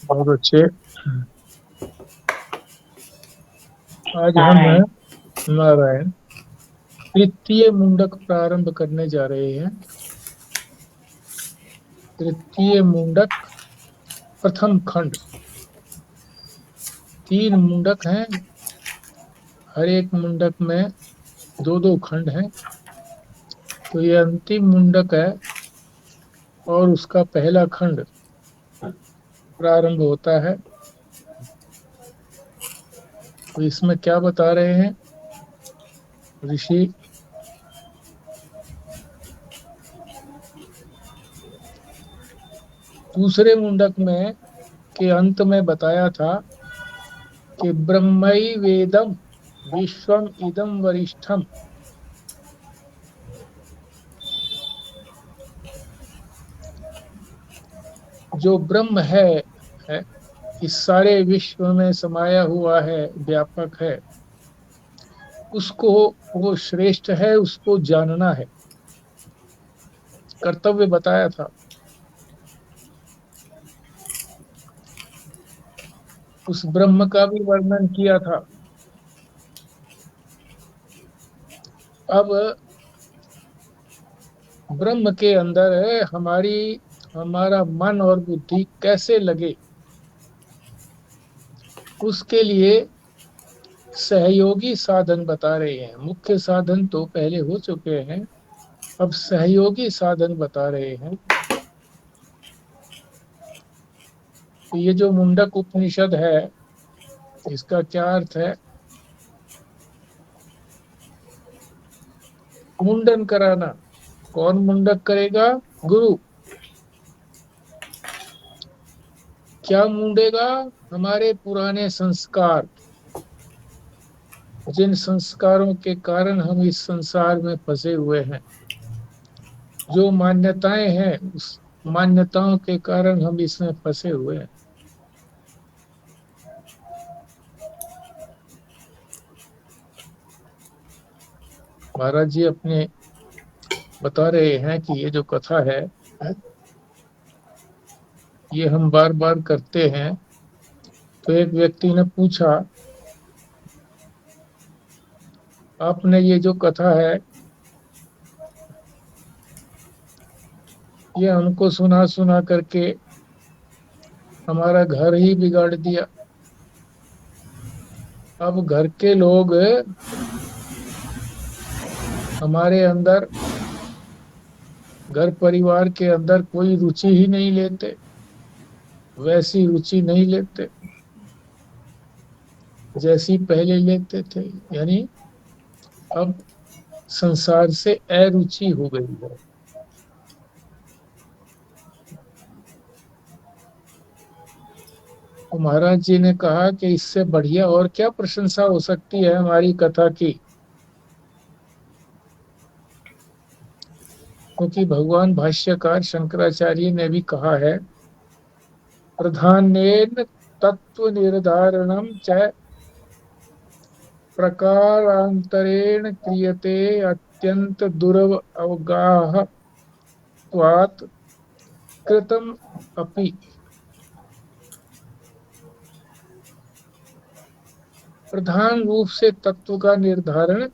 बहुत अच्छे। आज हम नारायण। नारायण तृतीय मुंडक प्रारंभ करने जा रहे हैं। तृतीय मुंडक प्रथम खंड। 3 मुंडक हैं। हर एक मुंडक में दो दो खंड हैं। तो ये अंतिम मुंडक है और उसका पहला खंड प्रारंभ होता है। तो इसमें क्या बता रहे हैं ऋषि? दूसरे मुंडक में के अंत में बताया था कि ब्रह्मई वेदम विश्वम इदम वरिष्ठम। जो ब्रह्म है इस सारे विश्व में समाया हुआ है, व्यापक है। उसको वो श्रेष्ठ है, उसको जानना है, कर्तव्य बताया था। उस ब्रह्म का भी वर्णन किया था। अब ब्रह्म के अंदर हमारा मन और बुद्धि कैसे लगे, उसके लिए सहयोगी साधन बता रहे हैं। मुख्य साधन तो पहले हो चुके हैं, अब सहयोगी साधन बता रहे हैं। तो ये जो मुंडक उपनिषद है, इसका क्या अर्थ है? मुंडन कराना। कौन मुंडक करेगा? गुरु। क्या मुंडेगा? हमारे पुराने संस्कार, जिन संस्कारों के कारण हम इस संसार में फंसे हुए हैं, जो मान्यताएं हैं, उस मान्यताओं के कारण हम इसमें फंसे हुए हैं। महाराज जी अपने बता रहे हैं कि ये जो कथा है, ये हम बार बार करते हैं। तो एक व्यक्ति ने पूछा, आपने ये जो कथा है, ये हमको सुना सुना करके हमारा घर ही बिगाड़ दिया। अब घर के लोग हमारे अंदर, घर परिवार के अंदर कोई रुचि ही नहीं लेते, वैसी रुचि नहीं लेते जैसी पहले लेते थे। यानी अब संसार से अरुचि हो गई है। तो महाराज जी ने कहा कि इससे बढ़िया और क्या प्रशंसा हो सकती है हमारी कथा की। क्योंकि भगवान भाष्यकार शंकराचार्य ने भी कहा है, प्रधानेन तत्व निर्धारणम च प्रकारांतरेण क्रियते अत्यंत दुरवगाहत्वात् कृतम अपि। प्रधान रूप से तत्व का निर्धारण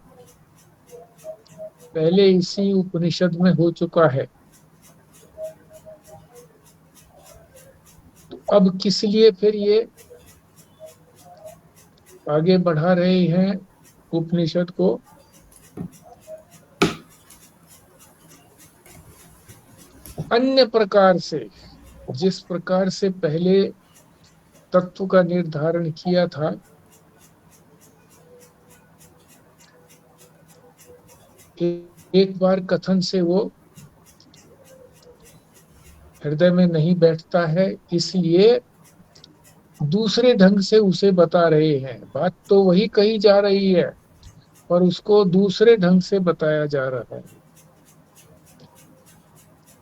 पहले इसी उपनिषद में हो चुका है। तो अब किस लिए फिर ये आगे बढ़ा रहे हैं उपनिषद को? अन्य प्रकार से, जिस प्रकार से पहले तत्व का निर्धारण किया था, एक बार कथन से वो हृदय में नहीं बैठता है, इसलिए दूसरे ढंग से उसे बता रहे हैं। बात तो वही कही जा रही है, पर उसको दूसरे ढंग से बताया जा रहा है।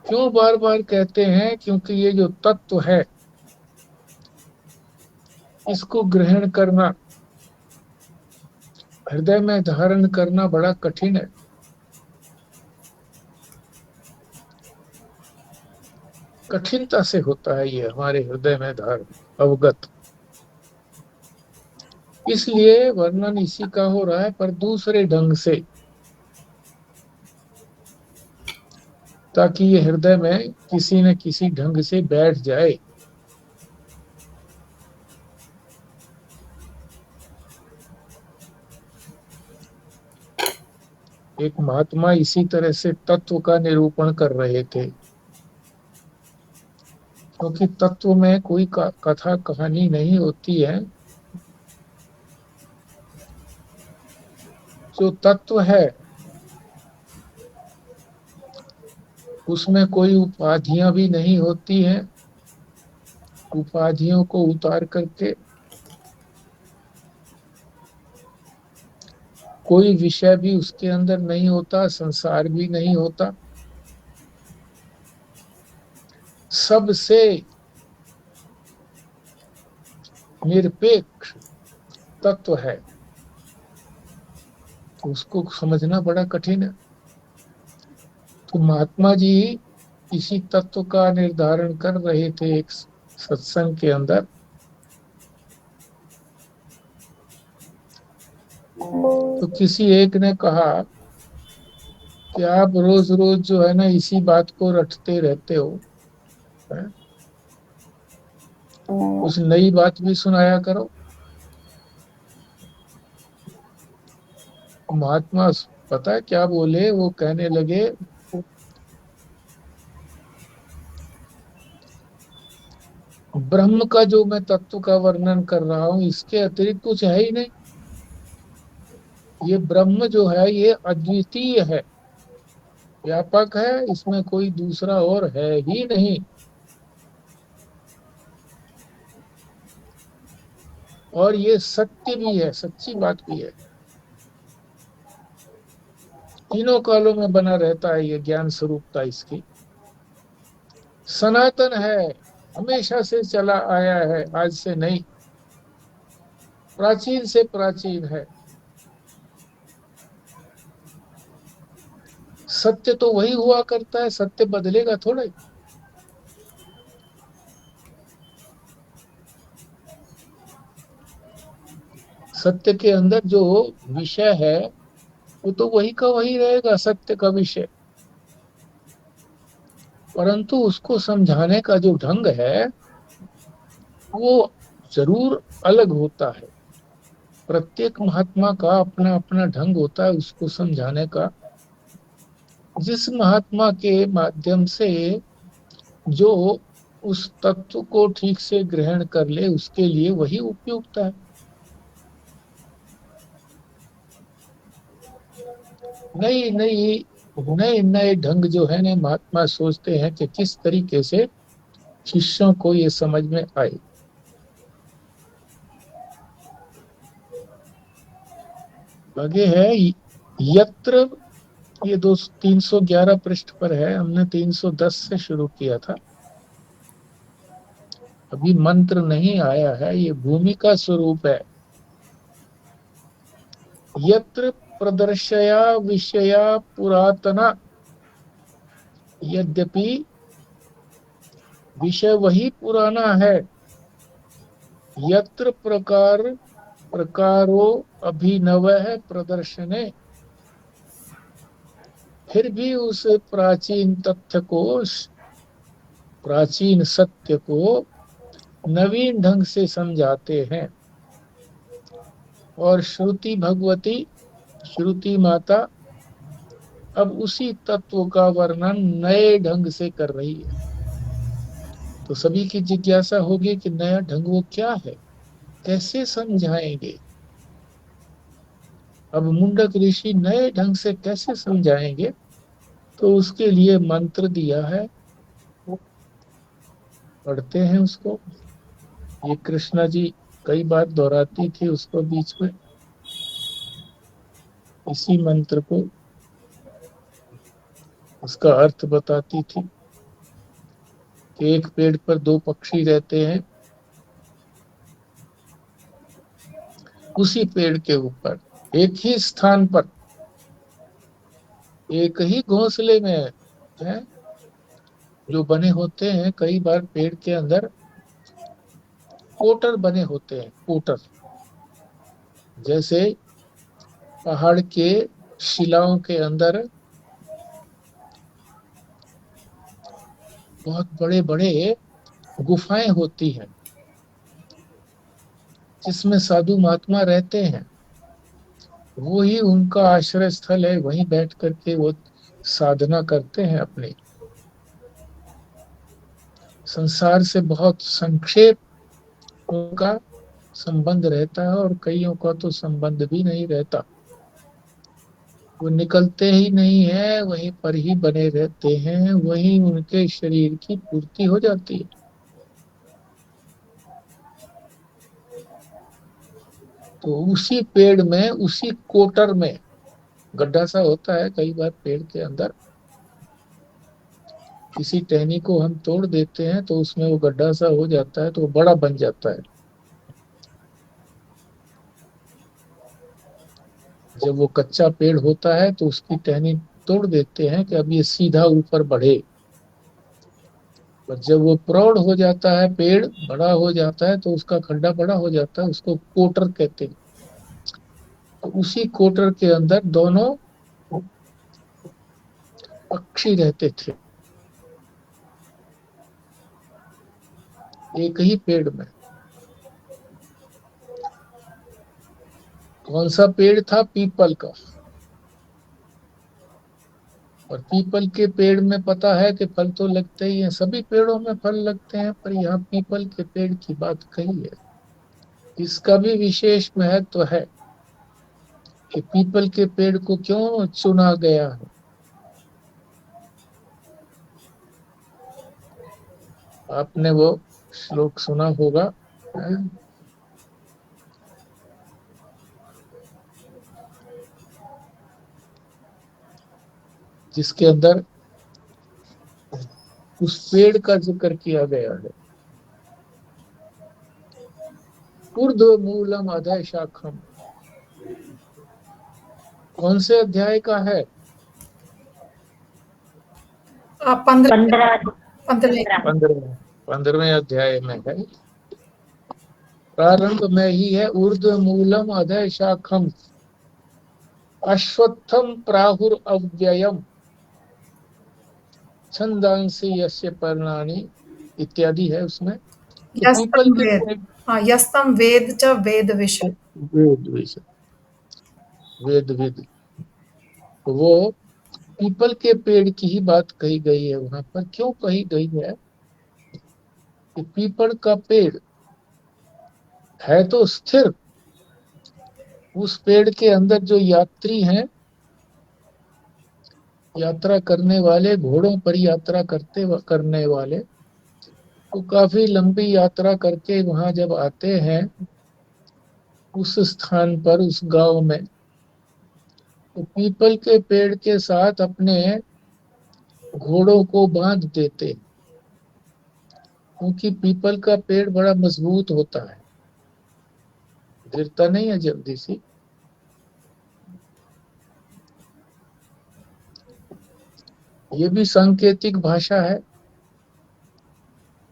क्यों बार बार कहते हैं? क्योंकि ये जो तत्व है, इसको ग्रहण करना, हृदय में धारण करना बड़ा कठिन है। कठिनता से होता है ये हमारे हृदय में धारण अवगत। इसलिए वर्णन इसी का हो रहा है, पर दूसरे ढंग से, ताकि ये हृदय में किसी न किसी ढंग से बैठ जाए। एक महात्मा इसी तरह से तत्व का निरूपण कर रहे थे, क्योंकि तत्व में कोई कथा कहानी नहीं होती है। जो तत्व है उसमें कोई उपाधियां भी नहीं होती हैं। उपाधियों को उतार करके कोई विषय भी उसके अंदर नहीं होता, संसार भी नहीं होता। सबसे निरपेक्ष तत्व है, तो उसको समझना बड़ा कठिन है। तो महात्मा जी इसी तत्व का निर्धारण कर रहे थे एक सत्संग के अंदर। तो किसी एक ने कहा कि आप रोज रोज जो है ना इसी बात को रटते रहते हो, है? कुछ नई बात भी सुनाया करो। महात्मा पता है क्या बोले? वो कहने लगे, ब्रह्म का जो मैं तत्व का वर्णन कर रहा हूं इसके अतिरिक्त कुछ है ही नहीं। ये ब्रह्म जो है ये अद्वितीय है, व्यापक है, इसमें कोई दूसरा और है ही नहीं। और ये सत्य भी है, सच्ची बात भी है। तीनों कालों में बना रहता है ये ज्ञान स्वरूपता इसकी। सनातन है, हमेशा से चला आया है, आज से नहीं, प्राचीन से प्राचीन है। सत्य तो वही हुआ करता है, सत्य बदलेगा थोड़ा ही। सत्य के अंदर जो विषय है वो तो वही का वही रहेगा, सत्य का विषय। परंतु उसको समझाने का जो ढंग है वो जरूर अलग होता है। प्रत्येक महात्मा का अपना अपना ढंग होता है उसको समझाने का। जिस महात्मा के माध्यम से जो उस तत्व को ठीक से ग्रहण कर ले उसके लिए वही उपयुक्त है। नई नई नए नए ढंग जो है ना महात्मा सोचते हैं कि किस तरीके से शिष्यों को ये समझ में आए। आगे है यत्र, ये 311 पृष्ठ पर है, हमने 310 से शुरू किया था। अभी मंत्र नहीं आया है, ये भूमिका स्वरूप है। यत्र प्रदर्शया विषया पुरातना, यद्यपि विषय वही पुराना है। यत्र प्रकारो अभिनव है प्रदर्शने, फिर भी उस प्राचीन तथ्य को, प्राचीन सत्य को नवीन ढंग से समझाते हैं। और श्रुति भगवती, श्रुति माता अब उसी तत्व का वर्णन नए ढंग से कर रही है। तो सभी की जिज्ञासा होगी कि नया ढंग वो क्या है, कैसे समझाएंगे। अब मुंडक ऋषि नए ढंग से कैसे समझाएंगे, तो उसके लिए मंत्र दिया है, पढ़ते हैं उसको। ये कृष्णा जी कई बार दोहराती थी उसको बीच में, इसी मंत्र को, उसका अर्थ बताती थी कि एक पेड़ पर दो पक्षी रहते हैं, उसी पेड़ के ऊपर एक ही स्थान पर एक ही घोंसले में है जो बने होते हैं कई बार पेड़ के अंदर कोटर बने होते हैं, कोटर। जैसे पहाड़ के शिलाओं के अंदर बहुत बड़े बड़े गुफाएं होती हैं जिसमें साधु महात्मा रहते हैं। वो ही उनका आश्रय स्थल है, वहीं बैठ करके वो साधना करते हैं अपनी। संसार से बहुत संक्षेप उनका संबंध रहता है, और कईयों का तो संबंध भी नहीं रहता। वो निकलते ही नहीं है, वहीं पर ही बने रहते हैं, वहीं उनके शरीर की पूर्ति हो जाती है। तो उसी पेड़ में, उसी कोटर में गड्ढा सा होता है कई बार पेड़ के अंदर। किसी टहनी को हम तोड़ देते हैं तो उसमें वो गड्ढा सा हो जाता है, तो वो बड़ा बन जाता है। जब वो कच्चा पेड़ होता है तो उसकी टहनी तोड़ देते हैं कि अब ये सीधा ऊपर बढ़े। पर जब वो प्रौढ़ हो जाता है, पेड़ बड़ा हो जाता है, तो उसका खड्डा बड़ा हो जाता है, उसको कोटर कहते हैं। तो उसी कोटर के अंदर दोनों पक्षी रहते थे, एक ही पेड़ में। कौन सा पेड़ था? पीपल का। और पीपल के पेड़ में पता है कि फल तो लगते ही हैं, सभी पेड़ों में फल लगते हैं, पर यहाँ पीपल के पेड़ की बात कही है। इसका भी विशेष महत्व है कि पीपल के पेड़ को क्यों चुना गया है। आपने वो श्लोक सुना होगा, जिसके अंदर उस पेड़ का जिक्र किया गया है। ऊर्ध्व मूलम अधः शाखम। कौन से अध्याय का है? 15 15वें अध्याय में है। प्रारंभ में ही है, ऊर्ध्व मूलम अधः शाखम अश्वत्थम प्राहुर अव्ययम छंदांसि यस्य पर्णानि इत्यादि है उसमें। तो पीपल यस्तम के वेद, पेड़, हाँ, यस्तम वेद च वेद विषय। वेद विषय, वेद विद, तो वो पीपल के पेड़ की ही बात कही गई है वहां पर। क्यों कही गई है? कि पीपल का पेड़ है तो स्थिर। उस पेड़ के अंदर जो यात्री हैं, यात्रा करने वाले, घोड़ों पर यात्रा करने वाले, तो काफी लंबी यात्रा करके वहां जब आते हैं उस स्थान पर, उस गांव में, तो पीपल के पेड़ के साथ अपने घोड़ों को बांध देते हैं, क्योंकि पीपल का पेड़ बड़ा मजबूत होता है, गिरता नहीं है जल्दी से। ये भी सांकेतिक भाषा है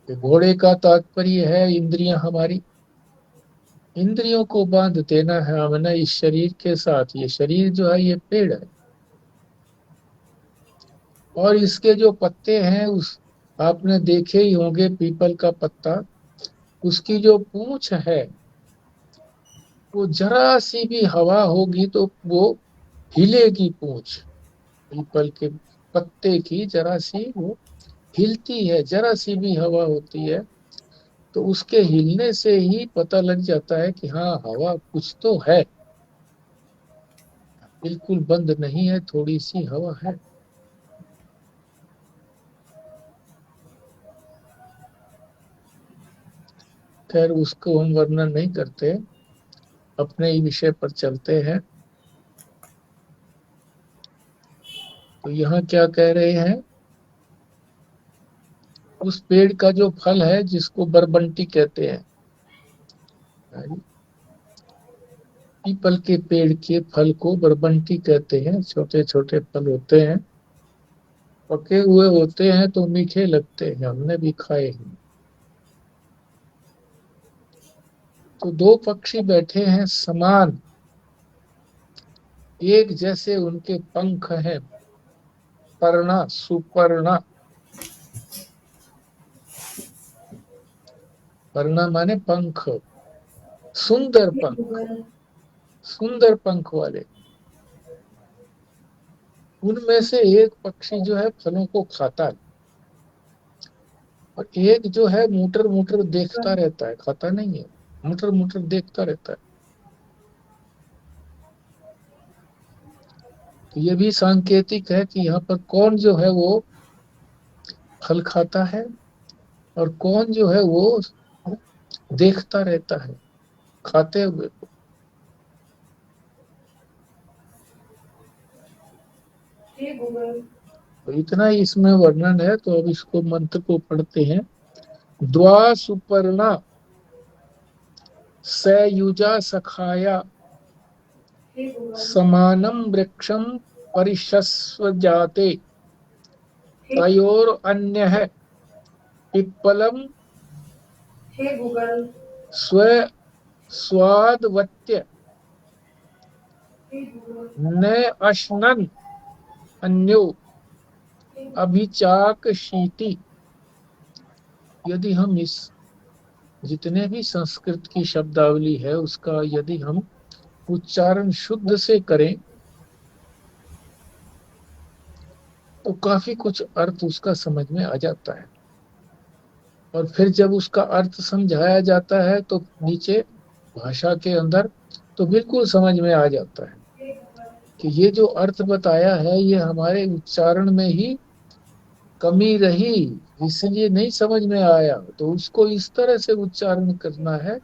कि घोड़े का तात्पर्य है इंद्रियां हमारी। इंद्रियों को बांध देना है हमने इस शरीर के साथ। ये शरीर जो है ये पेड़ है, और इसके जो पत्ते हैं, उस आपने देखे ही होंगे पीपल का पत्ता, उसकी जो पूंछ है, वो जरा सी भी हवा होगी तो वो हिलेगी पूंछ। पीपल के पत्ते की जरा सी वो हिलती है, जरा सी भी हवा होती है तो उसके हिलने से ही पता लग जाता है कि हाँ, हवा कुछ तो है, बिल्कुल बंद नहीं है, थोड़ी सी हवा है। खैर, उसको हम वर्णन नहीं करते, अपने ही विषय पर चलते हैं। तो यहाँ क्या कह रहे हैं? उस पेड़ का जो फल है, जिसको बरबंटी कहते हैं, पीपल के पेड़ के फल को बरबंटी कहते हैं। छोटे छोटे फल होते हैं, पके हुए होते हैं तो मीठे लगते हैं, हमने भी खाए हैं। तो दो पक्षी बैठे हैं समान, एक जैसे उनके पंख हैं, पर्णा सुपर्णा। पर्णा माने पंख, सुंदर पंख, सुंदर पंख वाले। उनमें से एक पक्षी जो है फलों को खाता है, और एक जो है मुटर मुटर देखता रहता है, खाता नहीं है, मुटर मुटर देखता रहता है। तो ये भी सांकेतिक है कि यहाँ पर कौन जो है वो फल खाता है, और कौन जो है वो देखता रहता है खाते हुए को। तो इतना ही इसमें वर्णन है। तो अब इसको मंत्र को पढ़ते हैं। द्वा सुपर्णा सयुजा सखाया समानम वृक्षम परिशस्व जाते तयोर अन्यः पिप्पलम स्व स्वादवत्य न अश्नन् अन्यो अभिचाकशीति। यदि हम इस जितने भी संस्कृत की शब्दावली है उसका यदि हम उच्चारण शुद्ध से करें तो काफी कुछ अर्थ उसका समझ में आ जाता है। और फिर जब उसका अर्थ समझाया जाता है तो नीचे भाषा के अंदर तो बिल्कुल समझ में आ जाता है कि ये जो अर्थ बताया है ये हमारे उच्चारण में ही कमी रही, इसलिए नहीं समझ में आया। तो उसको इस तरह से उच्चारण करना है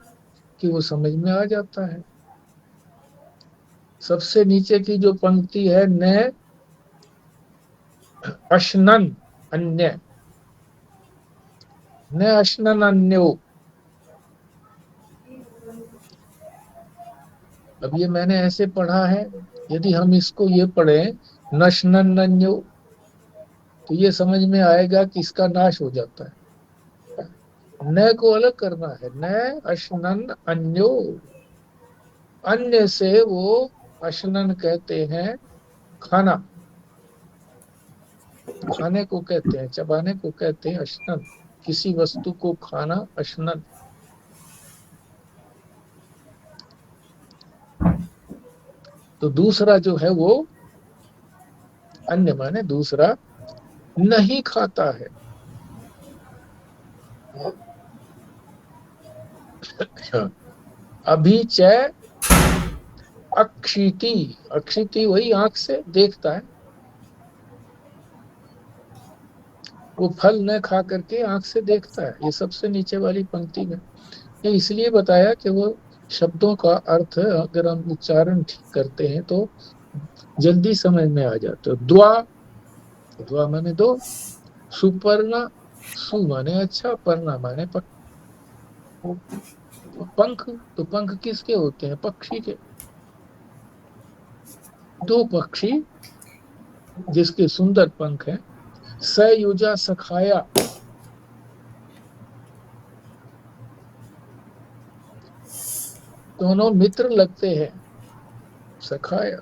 कि वो समझ में आ जाता है। सबसे नीचे की जो पंक्ति है, न अश्नन अन्य, न अश्नन अन्यो। अब ये मैंने ऐसे पढ़ा है, यदि हम इसको ये पढ़ें नश्नन अन्यो तो ये समझ में आएगा कि इसका नाश हो जाता है। न को अलग करना है, न अश्नन अन्यो। अन्य से वो अश्नन कहते हैं खाना, खाने को कहते हैं, चबाने को कहते हैं अश्नन। किसी वस्तु को खाना अश्नन। तो दूसरा जो है वो अन्य माने दूसरा नहीं खाता है। अभी चय अक्षिति, अक्षिति वही आंख से देखता है, वो फल न खा करके आंख से देखता है। ये सबसे नीचे वाली पंक्ति में ये इसलिए बताया कि वो शब्दों का अर्थ अगर हम उच्चारण ठीक करते हैं तो जल्दी समझ में आ जाता है। द्वा, द्वा माने दो, सुपर्णा, सु माने अच्छा, पर्णा माने पंख। तो पंख किसके होते हैं? पक्षी के। दो पक्षी जिसके सुंदर पंख हैं, सयुजा सखाया, दोनों मित्र लगते हैं। सखाया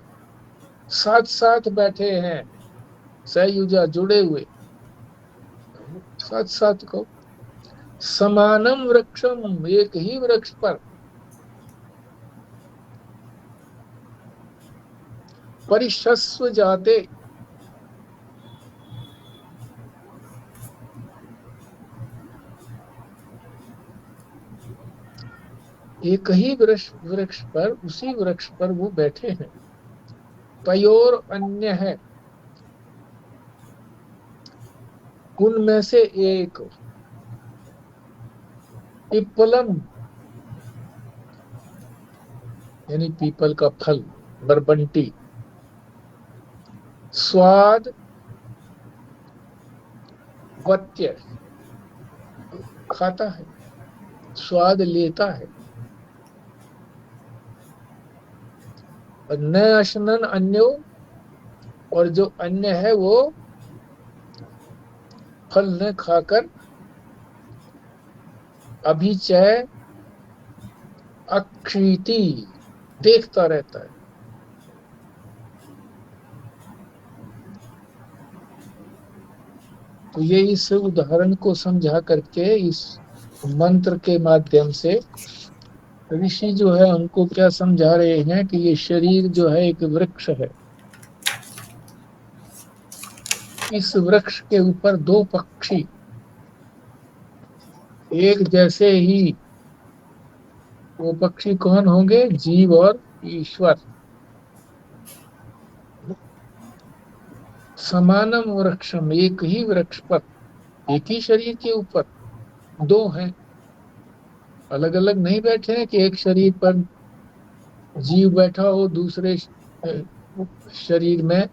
साथ साथ बैठे हैं, सयुजा जुड़े हुए, साथ साथ को। समानम वृक्षम, एक ही वृक्ष पर। परिशस्व जाते, एक ही वृक्ष पर, उसी वृक्ष पर वो बैठे हैं। तयोर अन्य है, उनमें से एक। पिप्पलम यानी पीपल का फल, बरबंटी। स्वाद वत्य, खाता है, स्वाद लेता है। और न अश्नन अन्यो, और जो अन्य है वो फल न खाकर अभिचय अक्षिति देखता रहता है। तो ये इस उदाहरण को समझा करके, इस मंत्र के माध्यम से ऋषि जो है हमको क्या समझा रहे हैं कि ये शरीर जो है एक वृक्ष है। इस वृक्ष के ऊपर दो पक्षी एक जैसे ही, वो पक्षी कौन होंगे? जीव और ईश्वर। समानम वृक्षम, एक ही वृक्ष पर, एक ही शरीर के ऊपर दो हैं, अलग अलग नहीं बैठे हैं कि एक शरीर पर जीव बैठा हो, दूसरे शरीर में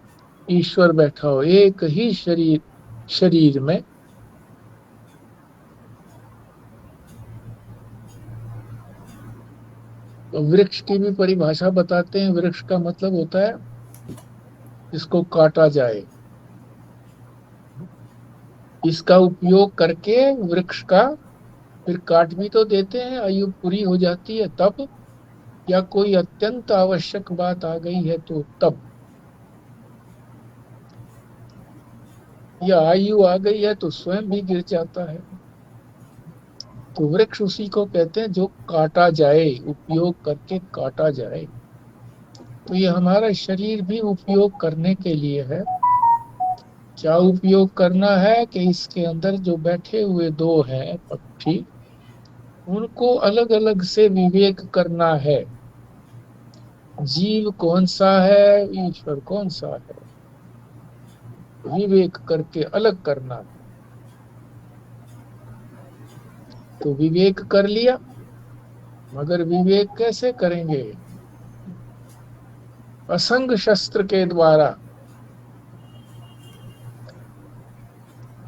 ईश्वर बैठा हो। एक ही शरीर शरीर में तो वृक्ष की भी परिभाषा बताते हैं। वृक्ष का मतलब होता है जिसको काटा जाए। इसका उपयोग करके वृक्ष का फिर काट भी तो देते हैं, आयु पूरी हो जाती है तब, या कोई अत्यंत आवश्यक बात आ गई है तो तब, या आयु आ गई है तो स्वयं भी गिर जाता है। तो वृक्ष उसी को कहते हैं जो काटा जाए, उपयोग करके काटा जाए। तो ये हमारा शरीर भी उपयोग करने के लिए है। क्या उपयोग करना है कि इसके अंदर जो बैठे हुए दो हैं पक्षी, उनको अलग अलग से विवेक करना है। जीव कौन सा है, ईश्वर कौन सा है, विवेक करके अलग करना है। तो विवेक कर लिया, मगर विवेक कैसे करेंगे? असंग शस्त्र के द्वारा।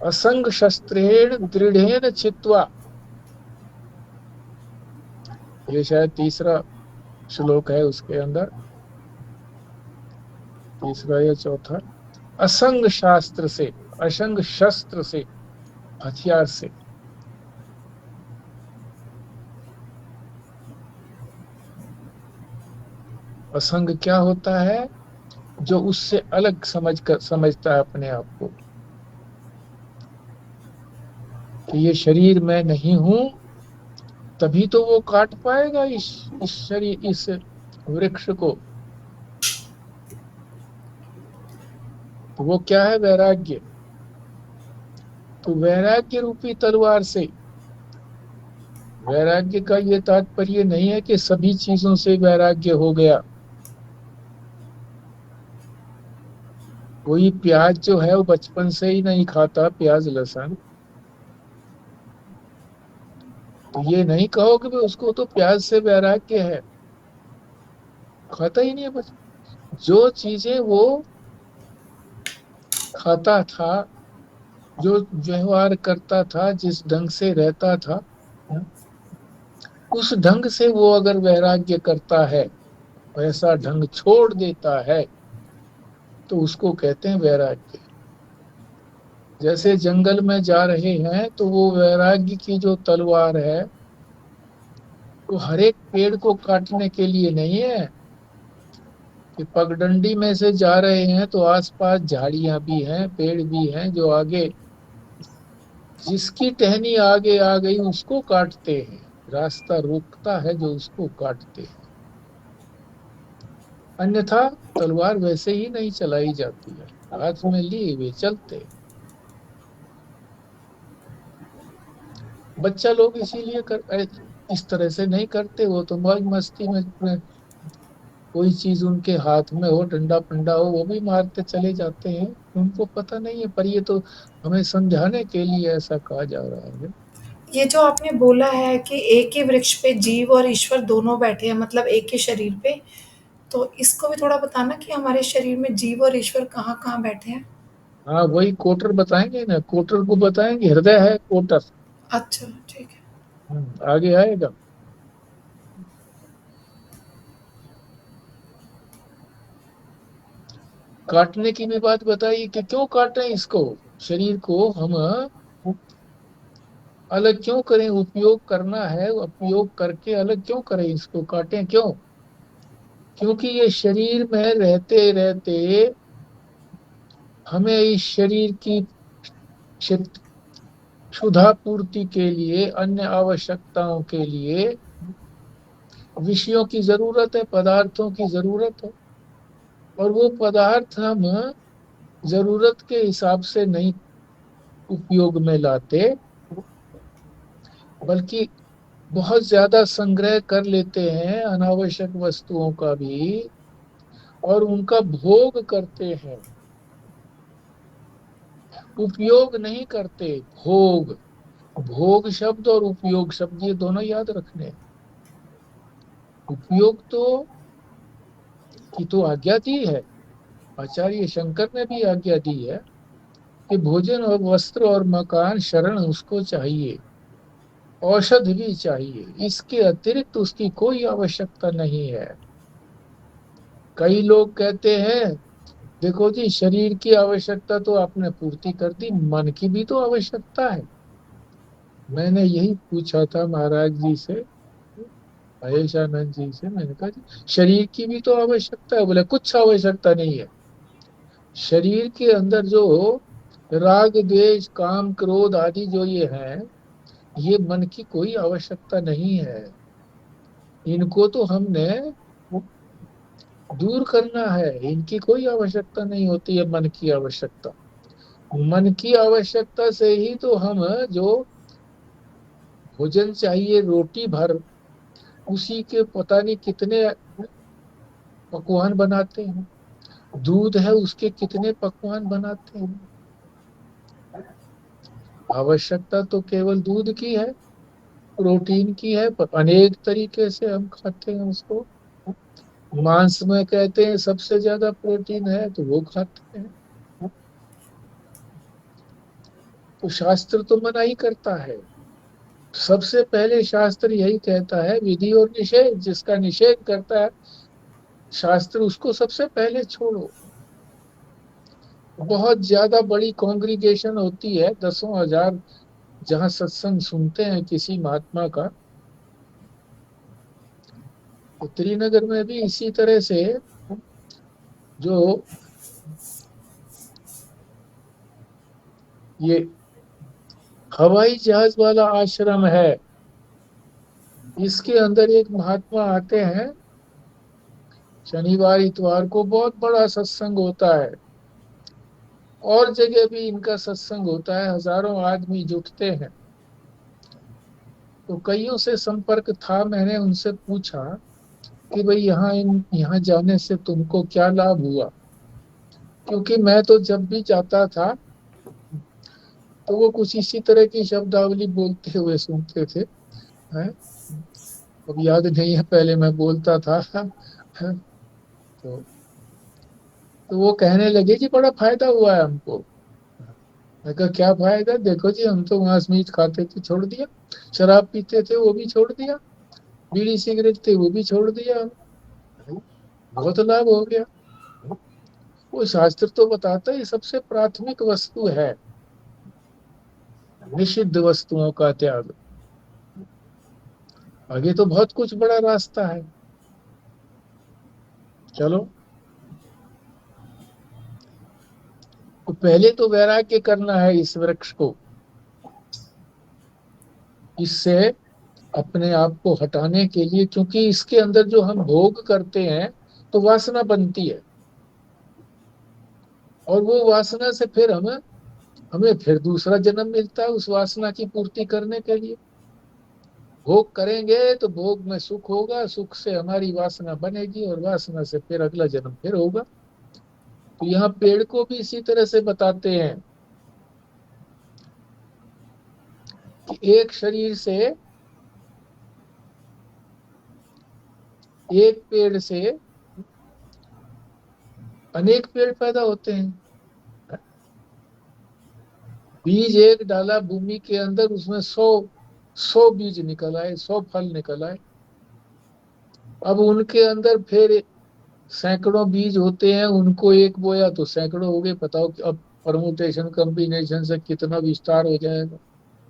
असंग शस्त्रेण दृढ़ेन छित्त्वा, ये शायद तीसरा श्लोक है उसके अंदर, तीसरा या चौथा। असंग शास्त्र से, असंग शस्त्र से, हथियार से। असंग क्या होता है? जो उससे अलग समझता है अपने आप को, कि ये शरीर मैं नहीं हूं, तभी तो वो काट पाएगा इस शरीर, इस वृक्ष को। तो वो क्या है? वैराग्य। तो वैराग्य रूपी तलवार से, वैराग्य का ये तात्पर्य नहीं है कि सभी चीजों से वैराग्य हो गया। कोई प्याज जो है वो बचपन से ही नहीं खाता, प्याज लहसुन, तो ये नहीं कहो कि उसको तो प्याज से वैराग्य है, खाता ही नहीं है बचपन। जो चीजें वो खाता था, जो व्यवहार करता था, जिस ढंग से रहता था, उस ढंग से वो अगर वैराग्य करता है, वैसा ढंग छोड़ देता है, तो उसको कहते हैं वैराग्य। जैसे जंगल में जा रहे हैं तो वो वैराग्य की जो तलवार है, वो हर एक पेड़ को काटने के लिए नहीं है कि पगडंडी में से जा रहे हैं तो आसपास झाड़ियां भी हैं, पेड़ भी हैं, जो आगे, जिसकी टहनी आगे आ गई उसको काटते हैं। रास्ता रोकता है जो उसको काटते हैं, अन्यथा तलवार वैसे ही नहीं चलाई जाती है, हाथ में लिए हुए चलते। बच्चा लोग इसीलिए इस तरह से नहीं करते, वो तो मौज मस्ती में कोई चीज उनके हाथ में हो, डंडा पंडा हो, वो भी मारते चले जाते हैं। उनको पता नहीं है, पर ये तो हमें समझाने के लिए ऐसा कहा जा रहा है। ये जो आपने बोला है कि एक ही वृक्ष पे जीव और ईश्वर दोनों बैठे हैं, मतलब एक ही शरीर पे, तो इसको भी थोड़ा बताना कि हमारे शरीर में जीव और ईश्वर कहाँ कहाँ बैठे हैं। हाँ, वही कोटर बताएंगे ना, कोटर को बताएंगे, हृदय है कोटर। अच्छा, ठीक है। आगे आएगा। काटने की भी बात बताइए कि क्यों काटें इसको, शरीर को हम, अलग क्यों करें? उपयोग करना है, उपयोग करके अलग क्यों करें? इसको काटें क्यों? क्योंकि ये शरीर में रहते रहते हमें इस शरीर की क्षित- क्षुधा पूर्ति के लिए, अन्य आवश्यकताओं के लिए विषयों की जरूरत है, पदार्थों की जरूरत है। और वो पदार्थ हम जरूरत के हिसाब से नहीं उपयोग में लाते, बल्कि बहुत ज्यादा संग्रह कर लेते हैं अनावश्यक वस्तुओं का भी, और उनका भोग करते हैं। उपयोग नहीं करते, भोग। भोग शब्द और उपयोग शब्द ये दोनों याद रखने हैं। उपयोग तो की तो आज्ञा दी है, आचार्य शंकर ने भी आज्ञा दी है कि भोजन और वस्त्र और मकान शरण उसको चाहिए, औषध भी चाहिए, इसके अतिरिक्त उसकी कोई आवश्यकता नहीं है। कई लोग कहते हैं, देखो जी, शरीर की आवश्यकता तो आपने पूर्ति कर दी, मन की भी तो आवश्यकता है। मैंने यही पूछा था महाराज जी से, महेशानंद जी से। मैंने कहा जी, शरीर की भी तो आवश्यकता है। बोले कुछ आवश्यकता नहीं है। शरीर के अंदर जो राग द्वेष काम क्रोध आदि जो ये है, ये मन की कोई आवश्यकता नहीं है। इनको तो हमने दूर करना है, इनकी कोई आवश्यकता नहीं होती है। मन की आवश्यकता, मन की आवश्यकता से ही तो हम जो भोजन चाहिए रोटी भर, उसी के पता नहीं कितने पकवान बनाते हैं। दूध है, उसके कितने पकवान बनाते हैं। आवश्यकता तो केवल दूध की है, प्रोटीन की है, पर अनेक तरीके से हम खाते हैं उसको। मांस में कहते हैं सबसे ज्यादा प्रोटीन है, तो वो खाते हैं। तो शास्त्र तो मना ही करता है। सबसे पहले शास्त्र यही कहता है, विधि और निषेध। जिसका निषेध करता है शास्त्र, उसको सबसे पहले छोड़ो। बहुत ज्यादा बड़ी कॉन्ग्रीगेशन होती है, 10,000 जहाँ सत्संग सुनते हैं किसी महात्मा का। तो त्रिनगर में भी इसी तरह से जो ये हवाई जहाज वाला आश्रम है, इसके अंदर एक महात्मा आते हैं। शनिवार इतवार को बहुत बड़ा सत्संग होता है। और जगह भी इनका सत्संग होता है, हजारों आदमी जुटते हैं। तो कईयों से संपर्क था, मैंने उनसे पूछा कि भाई यहाँ जाने से तुमको क्या लाभ हुआ? क्योंकि मैं तो जब भी जाता था तो वो कुछ इसी तरह की शब्दावली बोलते हुए सुनते थे। हैं? अब याद नहीं है, पहले मैं बोलता था। हैं? तो वो कहने लगे कि बड़ा फायदा हुआ है हमको। मैं कहा क्या फायदा? देखो जी, हम तो मांस मीट खाते थे, छोड़ दिया। शराब पीते थे, वो भी छोड़ दिया। बीड़ी सिगरेट थे, वो भी छोड़ दिया हम। बहुत लाभ हो गया। वो शास्त्र तो बताता है ये सबसे प्राथमिक वस्तु है, निषिद्ध वस्तुओं का त्याग। आगे तो बहुत कुछ बड़ा रास्ता है। चलो, तो पहले तो वैराग्य करना है इस वृक्ष को, इससे अपने आप को हटाने के लिए। क्योंकि इसके अंदर जो हम भोग करते हैं तो वासना बनती है, और वो वासना से फिर हमें फिर दूसरा जन्म मिलता है उस वासना की पूर्ति करने के लिए। भोग करेंगे तो भोग में सुख होगा, सुख से हमारी वासना बनेगी, और वासना से फिर अगला जन्म फिर होगा। तो यहाँ पेड़ को भी इसी तरह से बताते हैं कि एक शरीर से, एक पेड़ से अनेक पेड़ पैदा होते हैं। बीज एक डाला भूमि के अंदर, उसमें 100 बीज निकल आए, 100 फल निकल आए। अब उनके अंदर फिर सैकड़ों बीज होते हैं, उनको एक बोया तो सैकड़ों हो गए। बताओ कि अब परमुटेशन कम्बिनेशन से कितना विस्तार हो जाएगा।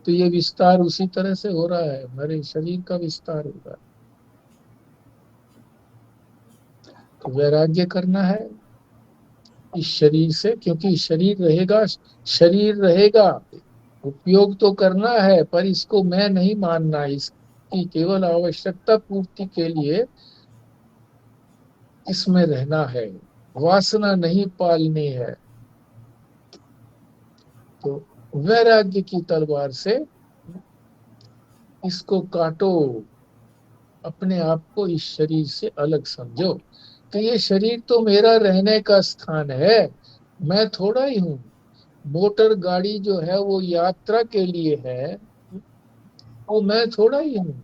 तो ये विस्तार उसी तरह से हो रहा है, हमारे शरीर का विस्तार हो रहा है। तो वैराग्य करना है इस शरीर से, क्योंकि शरीर रहेगा, उपयोग तो करना है, पर इसको मैं नहीं मानना, इसकी केवल आवश्यकता पूर्ति के लिए इसमें रहना है, वासना नहीं पालनी है। तो वैराग्य की तलवार से इसको काटो, अपने आप को इस शरीर से अलग समझो कि ये शरीर तो मेरा रहने का स्थान है, मैं थोड़ा ही हूँ। मोटर गाड़ी जो है वो यात्रा के लिए है, वो मैं थोड़ा ही हूँ।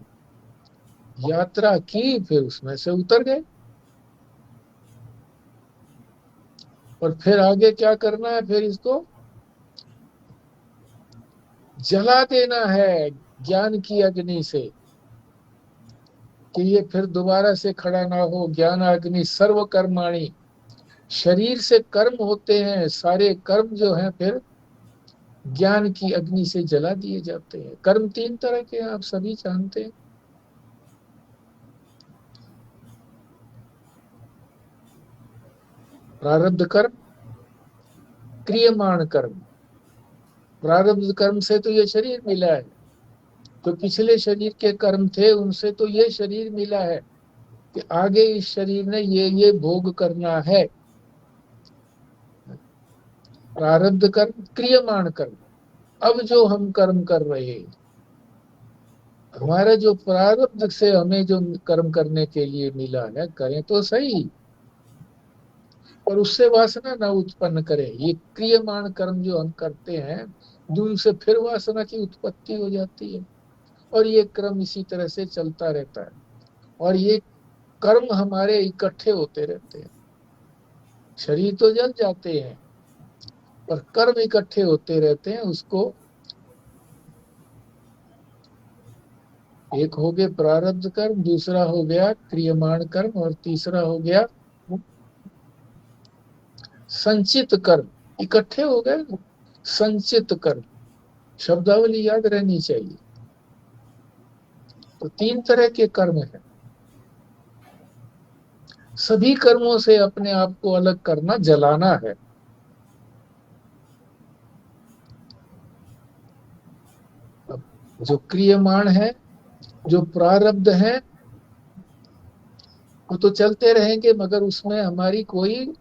यात्रा की, फिर उसमें से उतर गए, और फिर आगे क्या करना है, फिर इसको जला देना है ज्ञान की अग्नि से, कि ये फिर दोबारा से खड़ा ना हो। ज्ञान अग्नि सर्व कर्माणि, शरीर से कर्म होते हैं, सारे कर्म जो हैं फिर ज्ञान की अग्नि से जला दिए जाते हैं। कर्म तीन तरह के हैं, आप सभी जानते हैं। प्रारब्ध कर्म, क्रियमाण कर्म। प्रारब्ध कर्म से तो ये शरीर मिला है, तो पिछले शरीर के कर्म थे उनसे तो ये शरीर मिला है, कि आगे इस शरीर ने ये भोग करना है। प्रारब्ध कर्म, क्रियमाण कर्म। अब जो हम कर्म कर रहे हैं, हमारा जो प्रारब्ध से हमें जो कर्म करने के लिए मिला है, करें तो सही, और उससे वासना ना उत्पन्न करें। ये क्रियमाण कर्म जो हम करते हैं, उनसे फिर वासना की उत्पत्ति हो जाती है, और ये क्रम इसी तरह से चलता रहता है। और ये कर्म हमारे इकट्ठे होते रहते हैं। शरीर तो जल जाते हैं, पर कर्म इकट्ठे होते रहते हैं। उसको एक हो गए प्रारब्ध कर्म, दूसरा हो गया क्रियमाण कर्म, और तीसरा हो गया संचित कर्म। इकट्ठे हो गए ना, संचित कर्म। शब्दावली याद रहनी चाहिए। तो तीन तरह के कर्म हैं। सभी कर्मों से अपने आप को अलग करना, जलाना है। अब जो क्रियमाण है, जो प्रारब्ध है, वो तो चलते रहेंगे, मगर उसमें हमारी कोई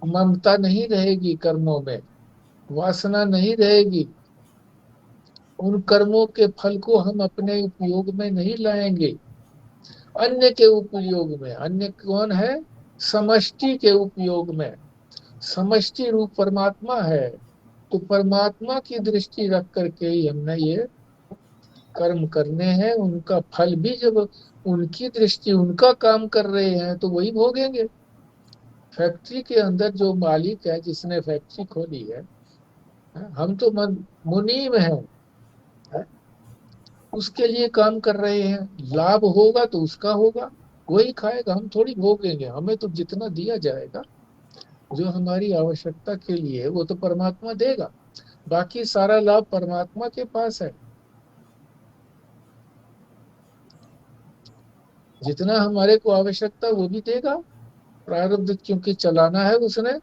ममता नहीं रहेगी, कर्मों में वासना नहीं रहेगी। उन कर्मों के फल को हम अपने उपयोग में नहीं लाएंगे, अन्य के उपयोग में। अन्य कौन है? समष्टि के उपयोग में। समष्टि रूप परमात्मा है, तो परमात्मा की दृष्टि रख करके ही हमने ये कर्म करने हैं। उनका फल भी जब उनकी दृष्टि, उनका काम कर रहे हैं, तो वही भोगेंगे। फैक्ट्री के अंदर जो मालिक है, जिसने फैक्ट्री खोली है, हम तो मुनीम हैं, उसके लिए काम कर रहे हैं। लाभ होगा तो उसका होगा, वही खाएगा, हम थोड़ी भोगेंगे। हमें तो जितना दिया जाएगा, जो हमारी आवश्यकता के लिए है, वो तो परमात्मा देगा। बाकी सारा लाभ परमात्मा के पास है। जितना हमारे को आवश्यकता वो भी देगा। प्रारब्ध क्योंकि चलाना है उसने,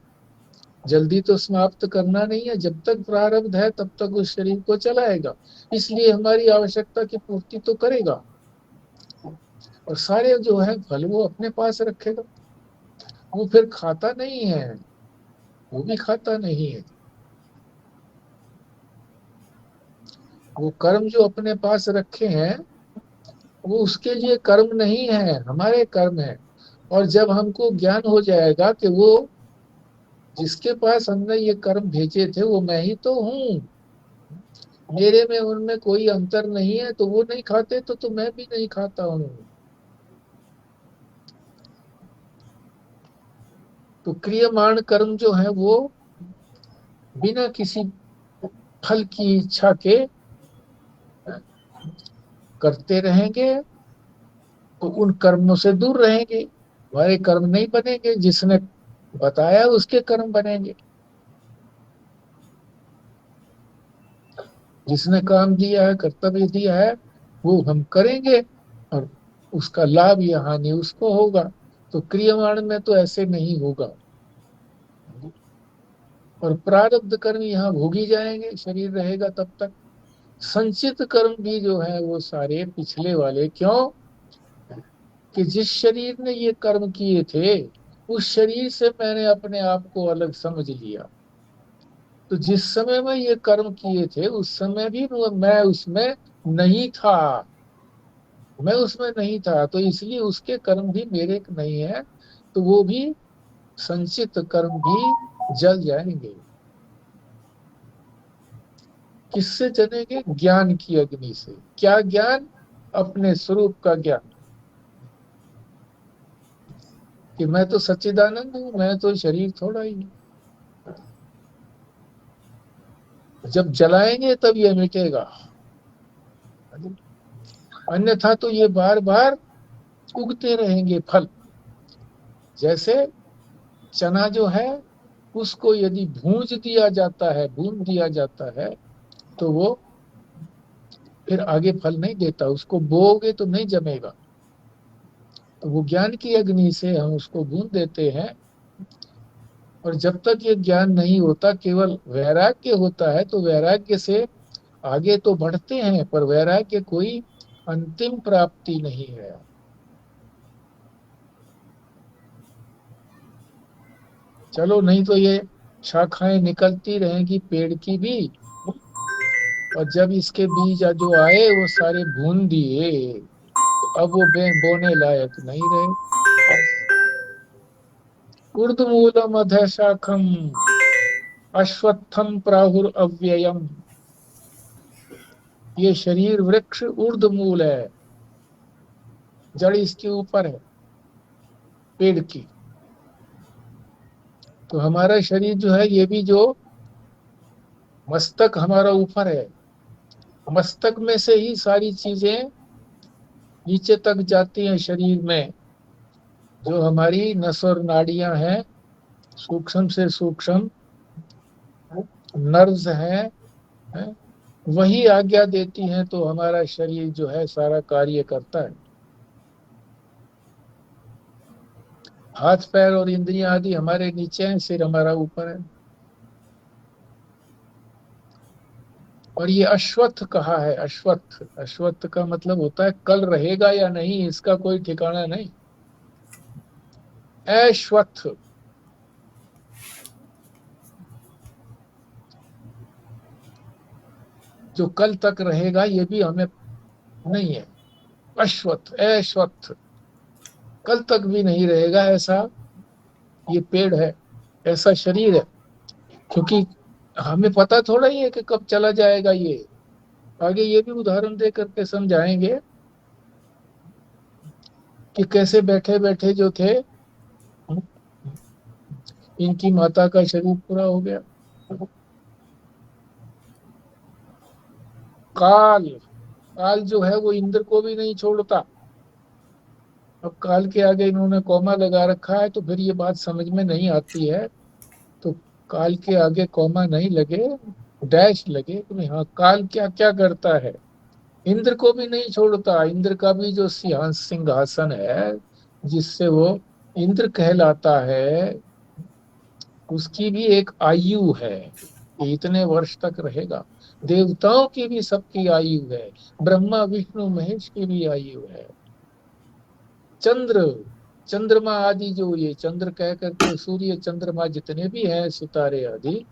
जल्दी तो समाप्त करना नहीं है। जब तक प्रारब्ध है तब तक उस शरीर को चलाएगा, इसलिए हमारी आवश्यकता की पूर्ति तो करेगा, और सारे जो है फल वो अपने पास रखेगा। वो फिर खाता नहीं है, वो भी खाता नहीं है। वो कर्म जो अपने पास रखे हैं, वो उसके लिए कर्म नहीं है, हमारे कर्म है। और जब हमको ज्ञान हो जाएगा कि वो जिसके पास हमने ये कर्म भेजे थे वो मैं ही तो हूँ, मेरे में उनमें कोई अंतर नहीं है, तो वो नहीं खाते तो मैं भी नहीं खाता हूँ। तो क्रियमाण कर्म जो है वो बिना किसी फल की इच्छा के करते रहेंगे, तो उन कर्मों से दूर रहेंगे। हमारे कर्म नहीं बनेंगे, जिसने बताया उसके कर्म बनेंगे। जिसने काम दिया है, कर्तव्य दिया है, वो हम करेंगे, और उसका लाभ या हानि उसको होगा। तो क्रियमाण में तो ऐसे नहीं होगा। और प्रारब्ध कर्म यहाँ भोगी जाएंगे, शरीर रहेगा तब तक। संचित कर्म भी जो है वो सारे पिछले वाले, क्यों कि जिस शरीर ने ये कर्म किए थे, उस शरीर से मैंने अपने आप को अलग समझ लिया। तो जिस समय में ये कर्म किए थे, उस समय भी मैं उसमें नहीं था। मैं उसमें नहीं था, तो इसलिए उसके कर्म भी मेरे नहीं है। तो वो भी संचित कर्म भी जल जाएंगे। किससे जलेंगे? ज्ञान की अग्नि से। क्या ज्ञान? अपने स्वरूप का ज्ञान, कि मैं तो सच्चिदानंद हूं, मैं तो शरीर थोड़ा ही हूं। जब जलाएंगे तब ये मिटेगा, अन्यथा तो ये बार बार उगते रहेंगे फल। जैसे चना जो है, उसको यदि भूंज दिया जाता है, भून दिया जाता है, तो वो फिर आगे फल नहीं देता। उसको बोओगे तो नहीं जमेगा। तो वो ज्ञान की अग्नि से हम उसको भून देते हैं। और जब तक ये ज्ञान नहीं होता, केवल वैराग्य होता है, तो वैराग्य से आगे तो बढ़ते हैं, पर वैराग्य कोई अंतिम प्राप्ति नहीं है। चलो, नहीं तो ये शाखाएं निकलती रहेंगी पेड़ की भी। और जब इसके बीज जो आए वो सारे भून दिए, तो अब वो बोने लायक नहीं रहे। ऊर्ध्वमूलम अधः शाखम अश्वत्थम प्राहुर अव्ययम। ये शरीर वृक्ष ऊर्ध्वमूल है, जड़ इसके ऊपर है, पेड़ की। तो हमारा शरीर जो है, ये भी जो मस्तक हमारा ऊपर है, मस्तक में से ही सारी चीजें नीचे तक जाती हैं शरीर में। जो हमारी नस और नाड़ियां हैं, सूक्ष्म से सूक्ष्म नर्व्स हैं, वही आज्ञा देती हैं, तो हमारा शरीर जो है सारा कार्य करता है। हाथ पैर और इंद्रियां आदि हमारे नीचे हैं, सिर हमारा ऊपर है। और ये अश्वत्थ कहा है। अश्वत्थ, अश्वत्थ का मतलब होता है कल रहेगा या नहीं, इसका कोई ठिकाना नहीं। अश्वत्थ, जो कल तक रहेगा ये भी हमें नहीं है। अश्वत्थ, अश्वत्थ, कल तक भी नहीं रहेगा, ऐसा ये पेड़ है, ऐसा शरीर है। क्योंकि हमें पता थोड़ा ही है कि कब चला जाएगा ये। आगे ये भी उदाहरण दे करके समझाएंगे कि कैसे बैठे बैठे जो थे, इनकी माता का शरीर पूरा हो गया। काल, काल जो है वो इंद्र को भी नहीं छोड़ता। अब काल के आगे इन्होंने कॉमा लगा रखा है, तो फिर ये बात समझ में नहीं आती है। तो काल के आगे कॉमा नहीं लगे, डैश लगे, तो हाँ काल क्या क्या करता है। इंद्र को भी नहीं छोड़ता। इंद्र का भी जो सिंहासन है, जिससे वो इंद्र कहलाता है, उसकी भी एक आयु है कि इतने वर्ष तक रहेगा। देवताओं की भी सबकी आयु है, ब्रह्मा विष्णु महेश की भी आयु है। चंद्र, चंद्रमा आदि, जो ये चंद्र कह करके सूर्य चंद्रमा जितने भी हैं सितारे आदि,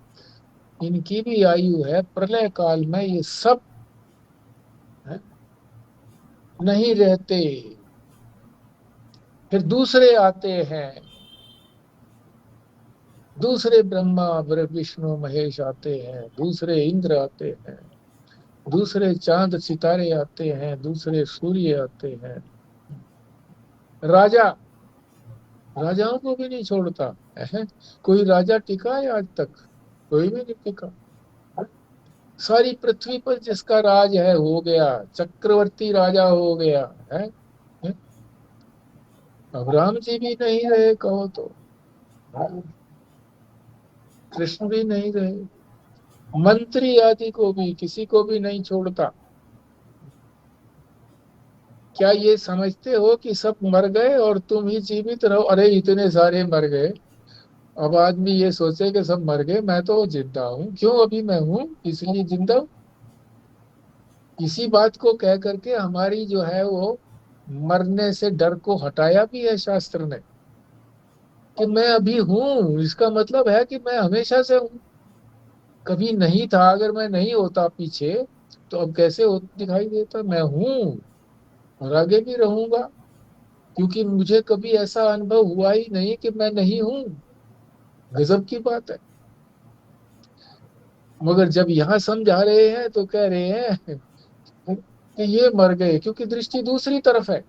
इनकी भी आयु है। प्रलय काल में ये सब है, नहीं रहते। फिर दूसरे आते हैं, दूसरे ब्रह्मा विष्णु महेश आते हैं, दूसरे इंद्र आते हैं, दूसरे चांद सितारे आते हैं, दूसरे सूर्य आते हैं। राजा, राजाओं को भी नहीं छोड़ता है। कोई राजा टिका है आज तक? कोई भी नहीं टिका। सारी पृथ्वी पर जिसका राज है हो गया, चक्रवर्ती राजा हो गया है। अब राम जी भी नहीं रहे कहो तो, कृष्ण भी नहीं रहे। मंत्री आदि को भी, किसी को भी नहीं छोड़ता। क्या ये समझते हो कि सब मर गए और तुम ही जीवित रहो? अरे इतने सारे मर गए। अब आदमी ये सोचे कि सब मर गए, मैं तो जिंदा हूँ, क्यों? अभी मैं हूँ इसलिए जिंदा हूँ। इसी बात को कह करके हमारी जो है वो मरने से डर को हटाया भी है शास्त्र ने, कि मैं अभी हूँ इसका मतलब है कि मैं हमेशा से हूँ। कभी नहीं था, अगर मैं नहीं होता पीछे तो अब कैसे दिखाई देता? मैं हूँ और आगे भी रहूंगा, क्योंकि मुझे कभी ऐसा अनुभव हुआ ही नहीं कि मैं नहीं हूँ। गजब की बात है। मगर जब यहाँ समझा रहे हैं तो कह रहे हैं कि ये मर गए, क्योंकि दृष्टि दूसरी तरफ है,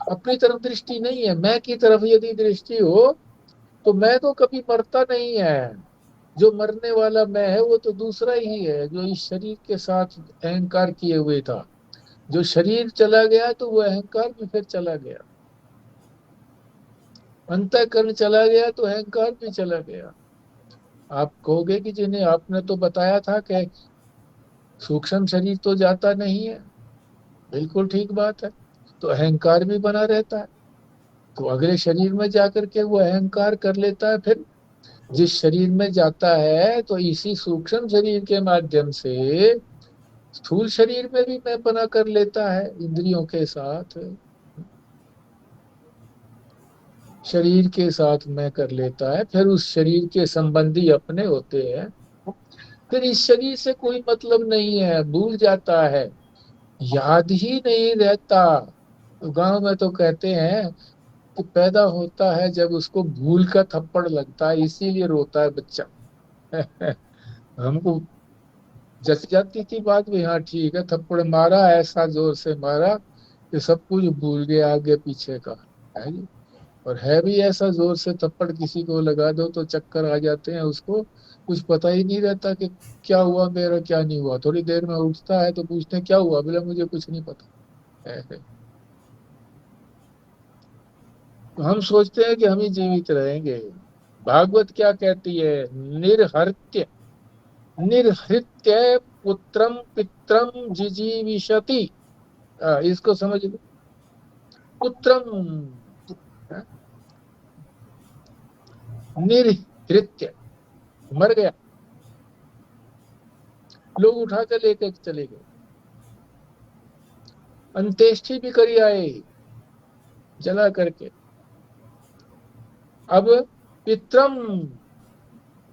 अपनी तरफ दृष्टि नहीं है। मैं की तरफ यदि दृष्टि हो तो मैं तो कभी मरता नहीं है। जो मरने वाला मैं है वो तो दूसरा ही है, जो इस शरीर के साथ अहंकार किए हुए था। जो शरीर चला गया तो वो अहंकार भी फिर चला गया। अंतःकरण चला गया तो अहंकार भी चला गया। आप कहोगे कि जिन्हें आपने तो बताया था कि सूक्ष्म शरीर तो जाता नहीं है। बिल्कुल ठीक बात है। तो अहंकार भी बना रहता है, तो अगले शरीर में जाकर के वो अहंकार कर लेता है। फिर जिस शरीर में जाता है तो इसी सूक्ष्म शरीर के माध्यम से स्थूल शरीर में भी मैं बना कर लेता है, इंद्रियों के साथ, शरीर के साथ मैं कर लेता है। फिर उस शरीर के संबंधी अपने होते हैं। फिर इस शरीर से कोई मतलब नहीं है, भूल जाता है, याद ही नहीं रहता। तो गांव में तो कहते हैं कि पैदा होता है जब उसको भूल का थप्पड़ लगता है, इसीलिए रोता है बच्चा। हमको जच जाती थी बात भी, हाँ ठीक है, थप्पड़ मारा, ऐसा जोर से मारा कि सब कुछ भूल गया आगे पीछे का। है जी। और है भी ऐसा, जोर से थप्पड़ किसी को लगा दो तो चक्कर आ जाते हैं उसको, कुछ पता ही नहीं रहता कि क्या हुआ मेरा क्या नहीं हुआ। थोड़ी देर में उठता है तो पूछते हैं क्या हुआ, बोले मुझे कुछ नहीं पता। है। तो हम सोचते हैं कि हम ही जीवित रहेंगे। भागवत क्या कहती है? निर्हत्य, निर्हृत्य पुत्रम पित्रम जिजीविषति। इसको समझ लो। पुत्रम, निर्हृत्य, मर गया, लोग उठा कर लेकर चले गए, अंत्येष्टि भी करी आए जला करके। अब पित्रम,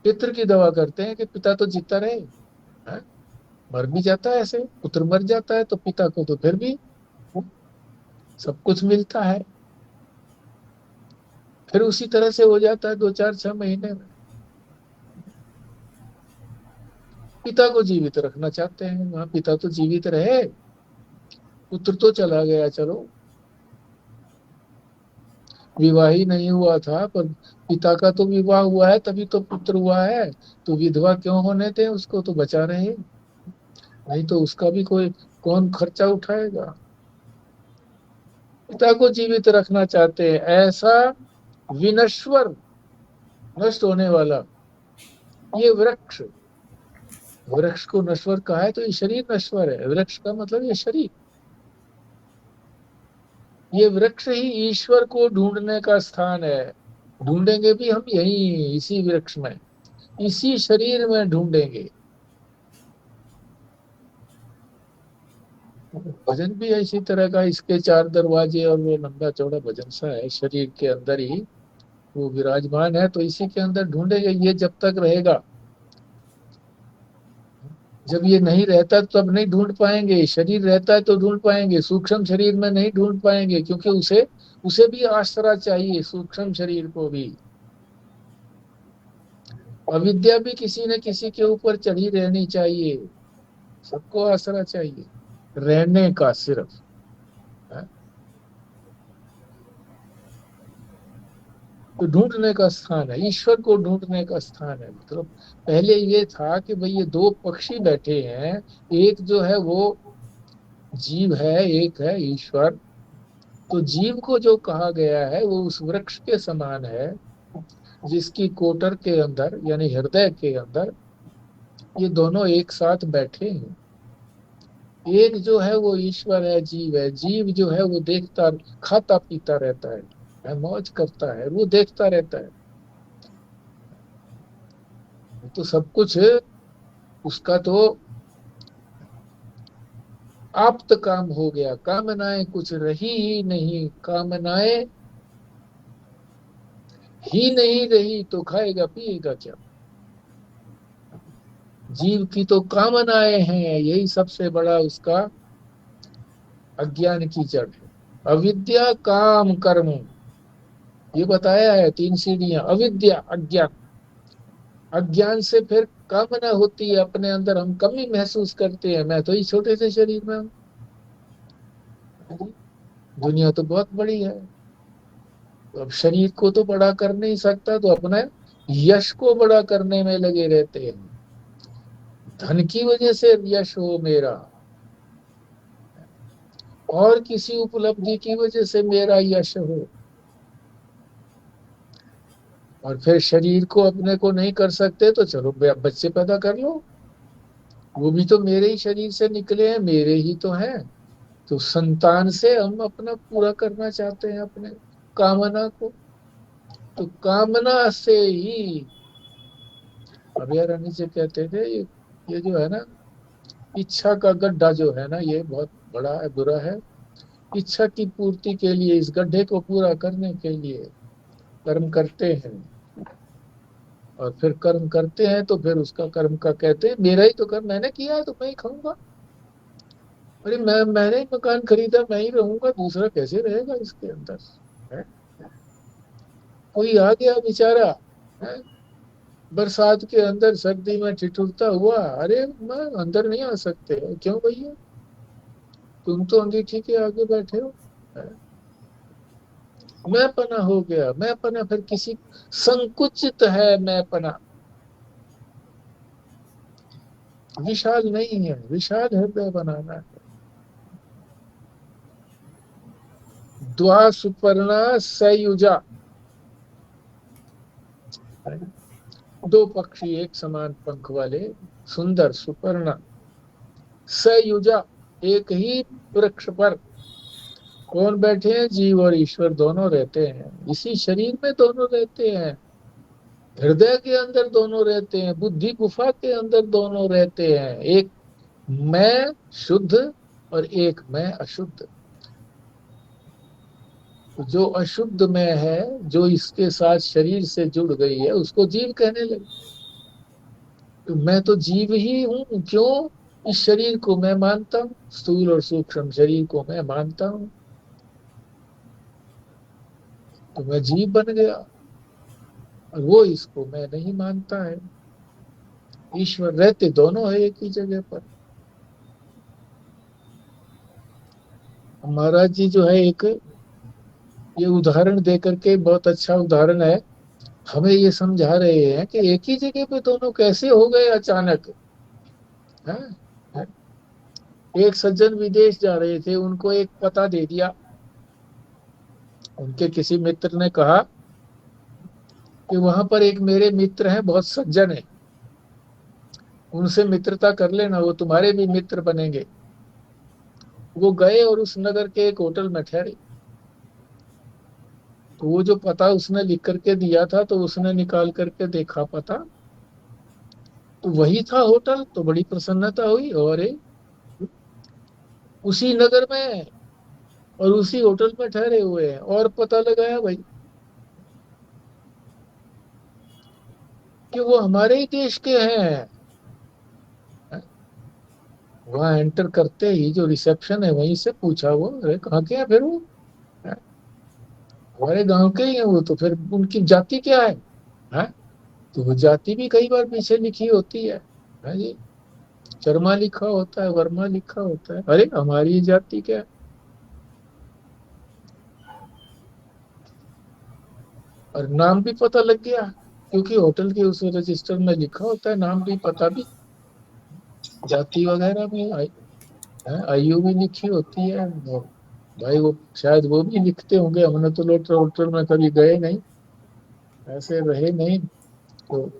पितृ की दवा करते हैं कि पिता तो जीता रहे। है? मर भी जाता है, ऐसे पुत्र मर जाता है तो पिता को तो फिर भी सब कुछ मिलता है। फिर उसी तरह से हो जाता है 2 4 6 महीने में। पिता को जीवित रखना चाहते हैं, वहां पिता तो जीवित रहे, पुत्र तो चला गया। चलो, विवाह ही नहीं हुआ था पर पिता का तो विवाह हुआ है, तभी तो पुत्र हुआ है। तो विधवा क्यों होने थे, उसको तो बचा रहे, नहीं तो उसका भी कोई कौन खर्चा उठाएगा। पिता को जीवित रखना चाहते हैं, ऐसा विनश्वर, नष्ट होने वाला ये वृक्ष। वृक्ष को नश्वर कहा है तो ये शरीर नश्वर है। वृक्ष का मतलब ये शरीर। ये वृक्ष ही ईश्वर को ढूंढने का स्थान है। ढूंढेंगे भी हम यही, इसी वृक्ष में, इसी शरीर में ढूंढेंगे। भजन भी है इसी तरह का, इसके 4 दरवाजे, और वो लंबा चौड़ा भजन सा है, शरीर के अंदर ही वो विराजमान है, तो इसी के अंदर ढूंढेंगे ये जब तक रहेगा। जब ये नहीं रहता तब नहीं ढूंढ पाएंगे, शरीर रहता है तो ढूंढ पाएंगे, सूक्ष्म शरीर में नहीं ढूंढ पाएंगे, क्योंकि उसे उसे भी आसरा चाहिए, सूक्ष्म शरीर को भी। अविद्या भी किसी न किसी के ऊपर चढ़ी रहनी चाहिए, सबको आसरा चाहिए रहने का सिर्फ। है? तो ढूंढने का स्थान है, ईश्वर को ढूंढने का स्थान है। मतलब पहले ये था कि भाई ये 2 पक्षी बैठे हैं, एक जो है वो जीव है, एक है ईश्वर। तो जीव को जो कहा गया है वो उस वृक्ष के समान है, जिसकी कोटर के अंदर यानी हृदय के अंदर ये दोनों एक साथ बैठे हैं। एक जो है वो ईश्वर है, जीव है। जीव जो है वो देखता, खाता पीता रहता है, मौज करता है, वो देखता रहता है। तो सब कुछ उसका तो आप्त काम हो गया, कामनाएं कुछ रही ही नहीं, कामनाएं ही नहीं रही तो खाएगा पिएगा क्या। जीव की तो कामनाएं हैं, यही सबसे बड़ा उसका अज्ञान की जड़ है। अविद्या काम कर्म, ये बताया है, तीन सीढ़ियां, अविद्या अज्ञान। अज्ञान से फिर कामना होती है, अपने अंदर हम कमी महसूस करते हैं, मैं तो इस छोटे से शरीर में हूँ, दुनिया तो बहुत बड़ी है। तो अब शरीर को तो बड़ा कर नहीं सकता, तो अपने यश को बड़ा करने में लगे रहते हैं। धन की वजह से यश हो मेरा, और किसी उपलब्धि की वजह से मेरा यश हो, और फिर शरीर को अपने को नहीं कर सकते तो चलो बच्चे पैदा कर लो, वो भी तो मेरे ही शरीर से निकले हैं, मेरे ही तो हैं। तो संतान से हम अपना पूरा करना चाहते हैं अपने कामना को। तो कामना से ही अभयारण्य से कहते थे, ये जो है ना, इच्छा का गड्ढा जो है ना, ये बहुत बड़ा है, बुरा है। इच्छा की पूर्ति के लिए, इस गड्ढे को पूरा करने के लिए कर्म करते हैं, और फिर कर्म करते हैं तो फिर उसका कर्म का कहते हैं मेरा ही तो कर्म, मैंने किया है तो मैं ही खाऊंगा। अरे मैंने ही मकान खरीदा, मैं ही रहूंगा, दूसरा कैसे रहेगा इसके अंदर है? कोई आ गया बेचारा है, बरसात के अंदर सर्दी में ठिठुरता हुआ, अरे मैं अंदर नहीं आ सकते, क्यों भैया, तुम तो अंगीठी के आगे बैठे हो है? मैं पना हो गया, मैं पना फिर किसी, संकुचित है मैं पना, विशाल नहीं है, विशाल हृदय बनाना है। द्वा सुपर्णा सयुजा, दो पक्षी एक समान पंख वाले, सुंदर सुपर्णा, सयुजा, एक ही वृक्ष पर कौन बैठे हैं, जीव और ईश्वर दोनों रहते हैं, इसी शरीर में दोनों रहते हैं, हृदय के अंदर दोनों रहते हैं, बुद्धि गुफा के अंदर दोनों रहते हैं। एक मैं शुद्ध और एक मैं अशुद्ध। जो अशुद्ध में है, जो इसके साथ शरीर से जुड़ गई है, उसको जीव कहने लगे। तो मैं तो जीव ही हूं, क्यों, इस शरीर को मैं मानता हूं, स्थूल और सूक्ष्म शरीर को मैं मानता हूं, तो मैं जीव बन गया, और वो इसको मैं नहीं मानता है। ईश्वर रहते दोनों है एक ही जगह पर। महाराज जी जो है एक, ये उदाहरण दे करके, बहुत अच्छा उदाहरण है, हमें ये समझा रहे हैं कि एक ही जगह पे दोनों कैसे हो गए अचानक है? एक सज्जन विदेश जा रहे थे, उनको एक पता दे दिया, उनके किसी मित्र ने कहा कि वहां पर एक मेरे मित्र हैं, बहुत सज्जन है, उनसे मित्रता कर लेना, वो तुम्हारे भी मित्र बनेंगे। वो गए और उस नगर के एक होटल में ठहरे। तो वो जो पता उसने लिख करके दिया था, तो उसने निकाल करके देखा पता, तो वही था होटल, तो बड़ी प्रसन्नता हुई, और उसी नगर में और उसी होटल में ठहरे हुए हैं, और पता लगाया भाई कि वो हमारे ही देश के हैं। वहां एंटर करते ही जो रिसेप्शन है, वहीं से पूछा, वो अरे कहाँ के हैं फिर वो, हमारे गांव के ही हैं वो, तो फिर उनकी जाति क्या है? तो वो जाति भी कई बार पीछे लिखी होती है जी, शर्मा लिखा होता है, वर्मा लिखा होता है, अरे हमारी जाति क्या है? और नाम भी पता लग गया, क्योंकि होटल के उस रजिस्टर में लिखा होता है, नाम भी पता भी, जाति वगैरह भी, आयु भी लिखी होती है। और भाई वो शायद वो भी लिखते होंगे, हमने तो लोटर होटल में कभी गए नहीं, ऐसे रहे नहीं, तो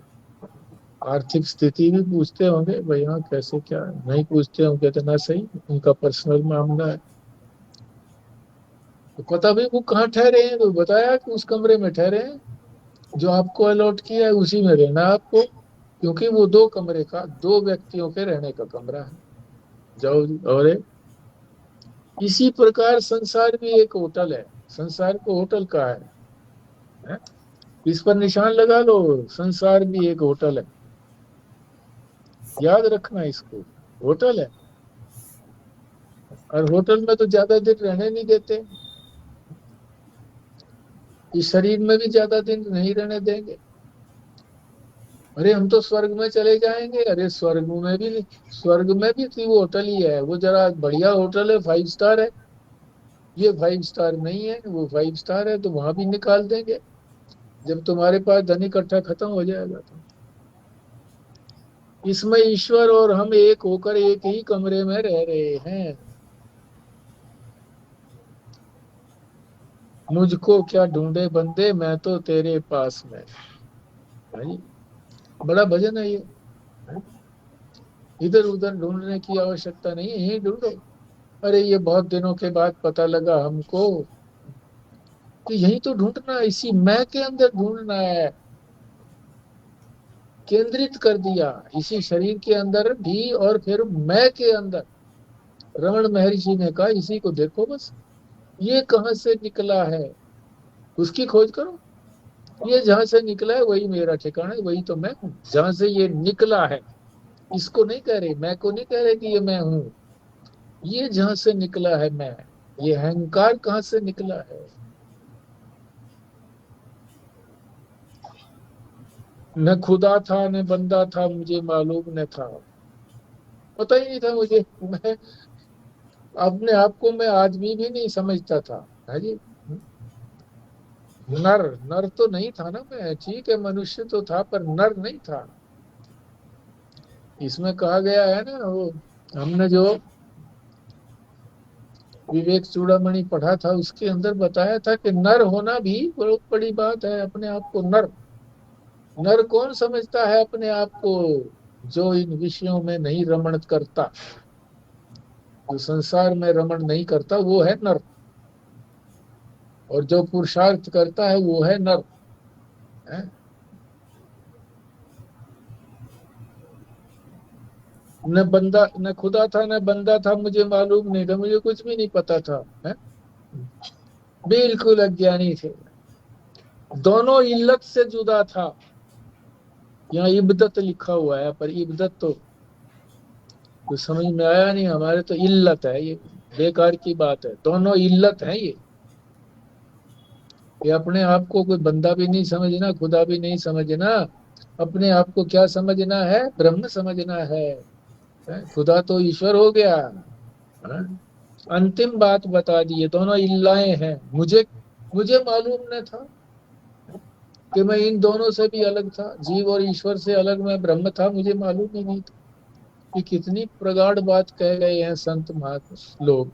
आर्थिक स्थिति भी पूछते होंगे भाई, हाँ कैसे क्या, नहीं पूछते होंगे तो ना सही, उनका पर्सनल मामला है। तो पता भी वो कहाँ ठहरे हैं, तो बताया कि उस कमरे में ठहरे हैं, जो आपको अलॉट किया है उसी में रहना है आपको, क्योंकि वो दो कमरे का, दो व्यक्तियों के रहने का कमरा है। जाओ जी। और इसी प्रकार संसार भी एक होटल है, संसार को होटल कहा है? इस पर निशान लगा लो, संसार भी एक होटल है, याद रखना इसको, होटल है। और होटल में तो ज्यादा दिन रहने नहीं देते, इस शरीर में भी ज्यादा दिन नहीं रहने देंगे। अरे हम तो स्वर्ग में चले जाएंगे, अरे स्वर्ग में भी नहीं, स्वर्ग में भी तो वो होटल ही है, वो जरा बढ़िया होटल है, 5 स्टार है। ये 5 स्टार नहीं है, वो 5 स्टार है, तो वहां भी निकाल देंगे जब तुम्हारे पास धन इकट्ठा खत्म हो जाएगा तो। इसमें ईश्वर और हम एक होकर एक ही कमरे में रह रहे हैं। मुझको क्या ढूंढे बंदे, मैं तो तेरे पास में। भाई बड़ा भजन है ये। इधर उधर ढूंढने की आवश्यकता नहीं है, यही ढूंढो। अरे ये बहुत दिनों के बाद पता लगा हमको कि यही तो ढूंढना है, इसी मैं के अंदर ढूंढना है। केंद्रित कर दिया इसी शरीर के अंदर भी, और फिर मैं के अंदर। रमन महर्षि ने कहा इसी को देखो बस, ये कहाँ से निकला है, उसकी खोज करो। ये जहां से निकला है वही मेरा ठिकाना है, वही तो मैं हूँ, जहां से ये निकला है। इसको नहीं कह रहे, मैं को नहीं कह रहे कि ये मैं हूँ, ये जहां से निकला है मैं। ये अहंकार कहाँ से निकला है? न खुदा था न बंदा था, मुझे मालूम न था, पता ही नहीं था मुझे। मैं अपने आप को मैं आदमी भी नहीं समझता था। है जी। नर, नर तो नहीं था ना मैं, ठीक है मनुष्य तो था पर नर नहीं था। इसमें कहा गया है ना, वो हमने जो विवेक चूड़ामणि पढ़ा था उसके अंदर बताया था कि नर होना भी बहुत बड़ी बात है। अपने आप को नर, नर कौन समझता है अपने आप को? जो इन विषयों में नहीं रमण करता, जो संसार में रमण नहीं करता वो है नर, और जो पुरुषार्थ करता है वो है नर। है? न बंदा, न खुदा था न बंदा था, मुझे मालूम नहीं था, मुझे कुछ भी नहीं पता था। है? बिल्कुल अज्ञानी थे, दोनों इल्लत से जुदा था। यहाँ इब्दत लिखा हुआ है, पर इब्दत तो कुछ समझ में आया नहीं, हमारे तो इल्लत है ये, बेकार की बात है, दोनों इल्लत है ये अपने आप को कोई बंदा भी नहीं समझना, खुदा भी नहीं समझना। अपने आप को क्या समझना है? ब्रह्म समझना है। खुदा तो ईश्वर हो गया। हाँ? अंतिम बात बता दी, ये दोनों इल्लाएं हैं। मुझे मुझे मालूम न था कि मैं इन दोनों से भी अलग था, जीव और ईश्वर से अलग मैं ब्रह्म था, मुझे मालूम ही नहीं था। कि कितनी प्रगाढ़ बात कह गए हैं संत महात्मा लोग।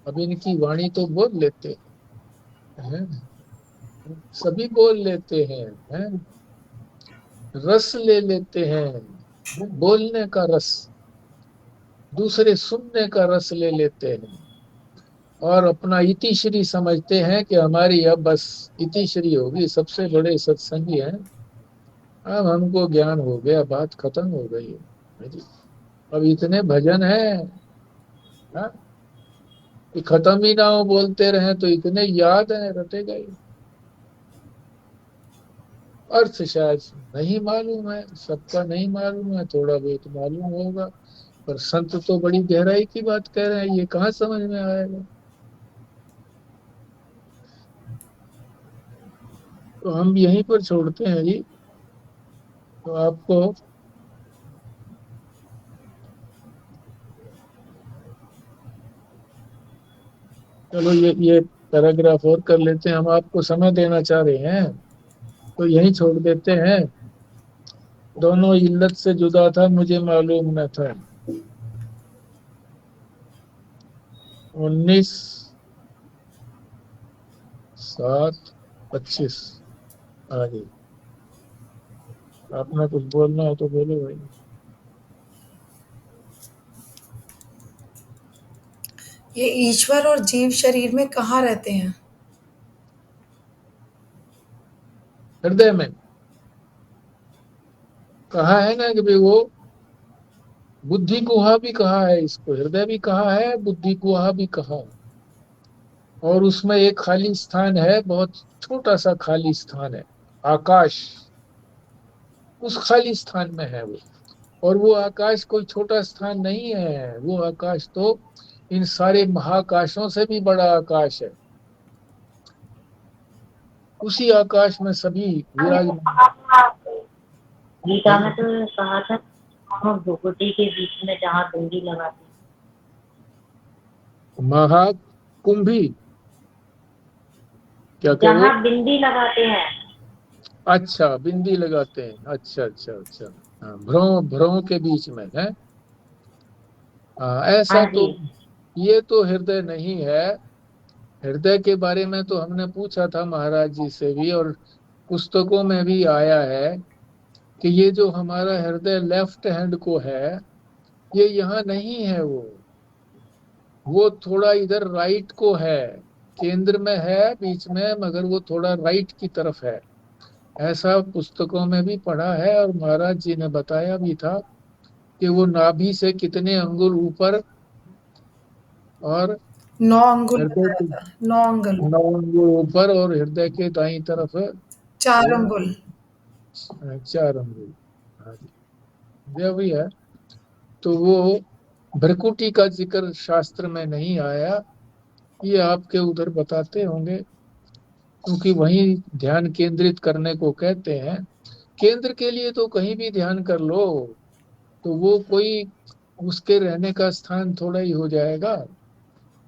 अब इनकी वाणी तो बोल लेते हैं, सभी बोल लेते हैं? रस ले लेते हैं, बोलने का रस, दूसरे सुनने का रस ले लेते हैं, और अपना इतिश्री समझते हैं कि हमारी अब बस इतिश्री होगी, सबसे बड़े सत्संगी हैं, अब हमको ज्ञान हो गया, बात खत्म हो गई है जी। अब इतने भजन हैं, हाँ, कि खत्म ही ना हो, बोलते रहे तो इतने याद हैं, रटे गए। अर्थ शायद नहीं मालूम है, सबका नहीं मालूम है, थोड़ा बहुत मालूम होगा, पर संत तो बड़ी गहराई की बात कह रहे हैं, ये कहाँ समझ में आएगा? तो हम यहीं पर छोड़ते हैं जी। तो आपको, चलो ये पैराग्राफ और कर लेते हैं, हम आपको समय देना चाह रहे हैं, तो यहीं छोड़ देते हैं। दोनों इल्लत से जुदा था, मुझे मालूम न था। 19/7/25 आगे। अपना कुछ बोलना है तो बोलो भाई। ये ईश्वर और जीव शरीर में कहाँ रहते हैं? हृदय में। कहा है ना कि भाई वो बुद्धि गुहा भी कहा है, इसको हृदय भी कहा है, बुद्धि गुहा भी कहा है। और उसमें एक खाली स्थान है, बहुत छोटा सा खाली स्थान है, आकाश। उस खाली स्थान में है वो। और वो आकाश कोई छोटा स्थान नहीं है, वो आकाश तो इन सारे महाकाशों से भी बड़ा आकाश है। उसी आकाश में सभी विराजमान गीता में है। तो कहा था दोनों भ्रुकुटी के बीच में जहाँ बिंदी लगाती। महाकुंभी, क्या कह रहे जहाँ हो? बिंदी लगाते हैं। अच्छा, बिंदी लगाते हैं, अच्छा अच्छा अच्छा। हाँ, भ्रों भ्रों के बीच में है। हाँ, हाँ ऐसा जी। तो ये तो हृदय नहीं है। हृदय के बारे में तो हमने पूछा था महाराज जी से भी, और पुस्तकों में भी आया है कि ये जो हमारा हृदय लेफ्ट हैंड को है, ये यहाँ नहीं है। वो थोड़ा इधर राइट को है, केंद्र में है बीच में, मगर वो थोड़ा राइट की तरफ है। ऐसा पुस्तकों में भी पढ़ा है, और महाराज जी ने बताया भी था कि वो नाभि से कितने अंगुल ऊपर, और 9 अंगुल हृदय बताया के था, 9 अंगुल। 9 अंगुल ऊपर, और हृदय के दाईं तरफ 4 अंगुल। 4 अंगुल। हाँ जी, ये भी है। तो वो भ्रकुटी का जिक्र शास्त्र में नहीं आया, ये आपके उधर बताते होंगे, क्योंकि वहीं ध्यान केंद्रित करने को कहते हैं। केंद्र के लिए तो कहीं भी ध्यान कर लो, तो वो कोई उसके रहने का स्थान थोड़ा ही हो जाएगा।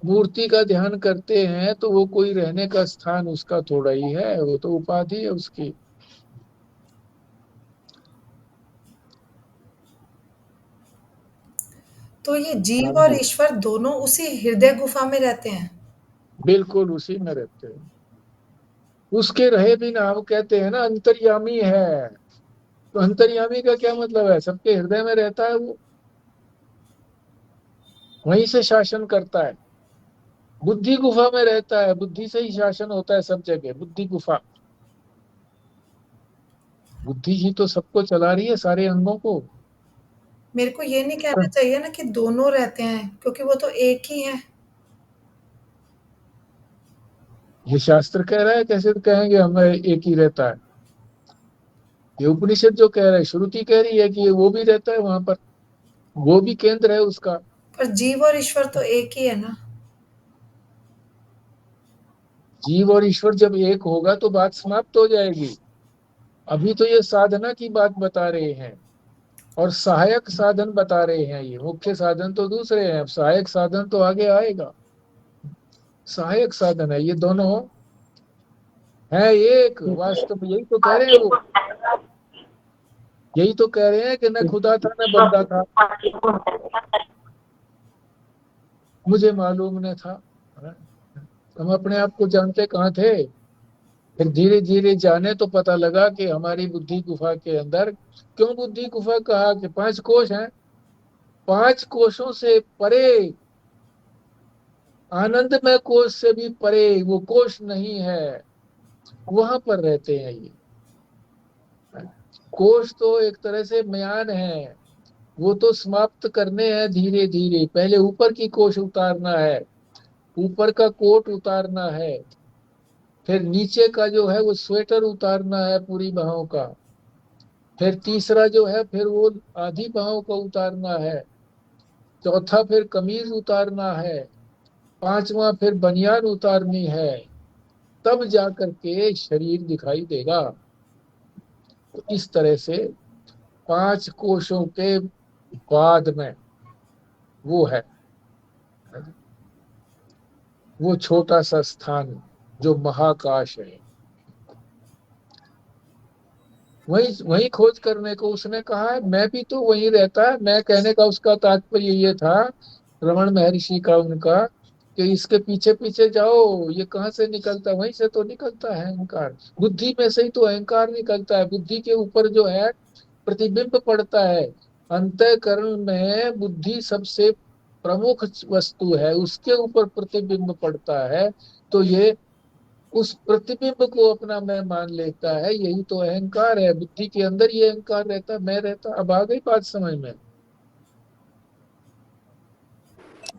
मूर्ति का ध्यान करते हैं तो वो कोई रहने का स्थान उसका थोड़ा ही है, वो तो उपाधि है उसकी। तो ये हाँ जीव और जी, ईश्वर दोनों उसी हृदय गुफा में रहते हैं? बिल्कुल उसी में रहते हैं। उसके रहे बिना हम कहते हैं ना अंतर्यामी है। तो अंतर्यामी का क्या मतलब है? सबके हृदय में रहता है वो, वहीं से शासन करता है। बुद्धि गुफा में रहता है, बुद्धि से ही शासन होता है सब जगह, बुद्धि गुफा। बुद्धि ही तो सबको चला रही है, सारे अंगों को। मेरे को ये नहीं कहना चाहिए ना कि दोनों रहते हैं, क्योंकि वो तो एक ही है। ये शास्त्र कह रहा है, कैसे तो कहेंगे हमें एक ही रहता है? ये उपनिषद जो कह रहा है, श्रुति कह रही है कि ये वो भी रहता है वहां पर, वो भी केंद्र है उसका। पर जीव और ईश्वर तो एक ही है ना? जीव और ईश्वर जब एक होगा तो बात समाप्त हो जाएगी। अभी तो ये साधना की बात बता रहे हैं, और सहायक साधन बता रहे हैं। ये मुख्य साधन तो दूसरे हैं, अब सहायक साधन तो आगे आएगा। सहायक साधन है, ये दोनों है एक। वास्तव में यही तो कह रहे हैं वो, यही तो कह रहे हैं कि न खुदा था न बंदा था, मुझे मालूम न था। हम अपने आप को जानते कहाँ थे? फिर धीरे धीरे जाने तो पता लगा कि हमारी बुद्धि गुफा के अंदर, क्यों बुद्धि गुफा कहा कि 5 कोश हैं, 5 कोशों से परे, आनंदमय कोश से भी परे वो कोश नहीं है, वहां पर रहते हैं ये। कोश तो एक तरह से म्यान है, वो तो समाप्त करने हैं धीरे धीरे। पहले ऊपर की कोश उतारना है, ऊपर का कोट उतारना है, फिर नीचे का जो है वो स्वेटर उतारना है पूरी बाहों का, फिर तीसरा जो है फिर वो आधी बाहों का उतारना है, चौथा फिर कमीज उतारना है, पांचवा फिर बनियान उतारनी है। तब जाकर के शरीर दिखाई देगा। तो इस तरह से 5 कोशों के बाद में वो है, वो छोटा सा स्थान जो महाकाश है। वही वही खोज करने को उसने कहा है, मैं भी तो वही रहता है। मैं कहने का उसका तात्पर्य ये था, रमण महर्षि का, उनका, कि इसके पीछे पीछे जाओ, ये कहाँ से निकलता है? वहीं से तो निकलता है अहंकार। बुद्धि में से ही तो अहंकार निकलता है। बुद्धि के ऊपर जो है प्रतिबिंब पड़ता है। अंतःकरण में बुद्धि सबसे प्रमुख वस्तु है, उसके ऊपर प्रतिबिंब पड़ता है, तो ये उस प्रतिबिंब को अपना मैं मान लेता है। यही तो अहंकार है, बुद्धि के अंदर ये अहंकार रहता, मैं रहता। अब आ गई बात समझ में?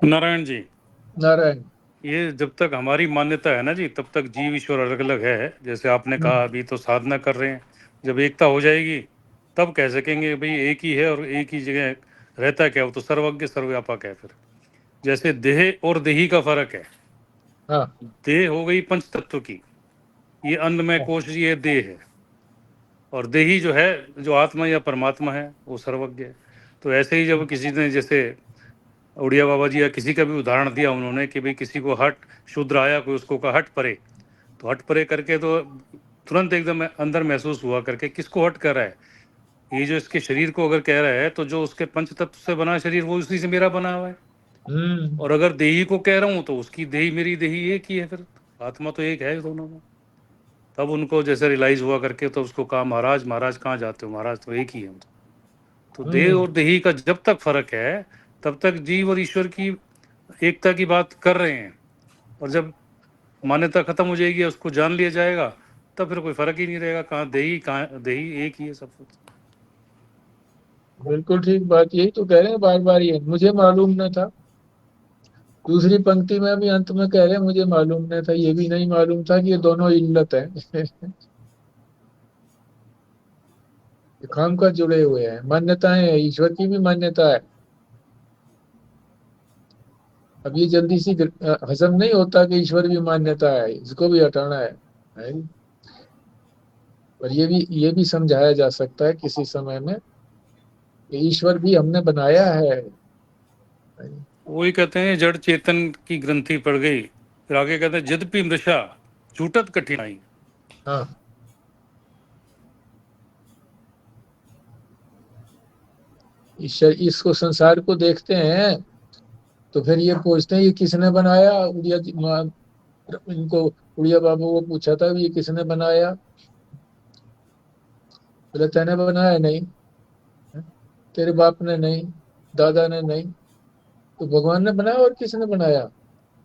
नारायण जी, नारायण। ये जब तक हमारी मान्यता है ना जी, तब तक जीव ईश्वर अलग अलग है। जैसे आपने कहा अभी तो साधना कर रहे हैं, जब एकता हो जाएगी तब कह सकेंगे भाई एक ही है और एक ही जगह रहता क्या, वो तो सर्वज्ञ सर्वव्यापक है। फिर जैसे देह और देही का फर्क है। हाँ देह हो गई पंच तत्व की, ये अन्नमय कोश, ये देह है। और देही जो है, जो आत्मा या परमात्मा है, वो सर्वज्ञ है। तो ऐसे ही जब किसी ने, जैसे उड़िया बाबा जी या किसी का भी उदाहरण दिया उन्होंने कि भाई किसी को हट शूद्र आया, कोई उसको कहा हट परे, तो हट परे करके तो तुरंत एकदम अंदर महसूस हुआ करके किसको हट कर रहा है। ये जो इसके शरीर को अगर कह रहा है, तो जो उसके पंच तत्व से बना शरीर वो उसी से मेरा बना हुआ है। और अगर देही को कह रहा हूँ तो उसकी देही मेरी देही एक ही है, फिर आत्मा तो एक है दोनों में। तब उनको जैसे रियलाइज हुआ करके तो उसको कहा, महाराज महाराज कहाँ जाते हो, महाराज तो एक ही है। तो देह और देही का जब तक फर्क है तब तक जीव और ईश्वर की एकता की बात कर रहे हैं। और जब मान्यता खत्म हो जाएगी, उसको जान लिया जाएगा, तब फिर कोई फर्क ही नहीं रहेगा, कहाँ देही कहाँ देही, एक ही है सब कुछ। बिल्कुल ठीक बात, यही तो कह रहे हैं बार बार, ये मुझे मालूम न था। दूसरी पंक्ति में भी अंत में कह रहे हैं मुझे मालूम न था, ये भी नहीं मालूम था कि ये दोनों इल्लत है। काम का जुड़े हुए हैं, मान्यताएं हैं, ईश्वर की भी मान्यता है। अब ये जल्दी सी हजम नहीं होता कि ईश्वर भी मान्यता है, इसको भी हटाना है। पर ये भी समझाया जा सकता है किसी समय में कि ईश्वर भी हमने बनाया है। वही कहते हैं जड़ चेतन की ग्रंथि पड़ गई, फिर आगे कहते हैं यद्यपि मृषा छूटत कठिनाई। हाँ, ईश्वर इसको संसार को देखते हैं तो फिर ये पूछते हैं ये किसने बनाया। इनको उड़िया बाबू को पूछा था ये किसने बनाया, बोले तेने बनाया नहीं, तेरे बाप ने नहीं, दादा ने नहीं, तो भगवान ने बनाया। और किसने बनाया?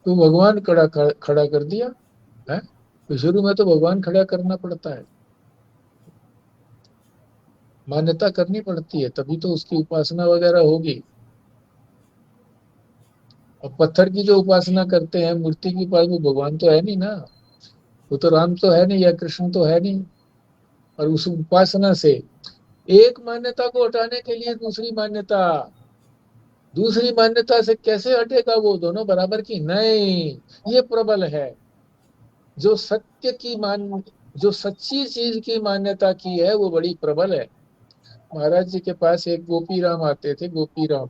तो भगवान खड़ा कर दिया है। तो शुरू में तो भगवान खड़ा करना पड़ता है, मान्यता करनी पड़ती है, तभी तो उसकी उपासना वगैरह होगी। और पत्थर की जो उपासना करते हैं, मूर्ति की पास, वो भगवान तो है नहीं ना, वो तो राम तो है नहीं या कृष्ण तो है नहीं। और उस उपासना से एक मान्यता को हटाने के लिए दूसरी मान्यता से कैसे हटेगा? वो दोनों बराबर की नहीं, ये प्रबल है। जो सत्य की जो सच्ची चीज की मान्यता की है वो बड़ी प्रबल है। महाराज जी के पास एक गोपी राम आते थे, गोपी राम।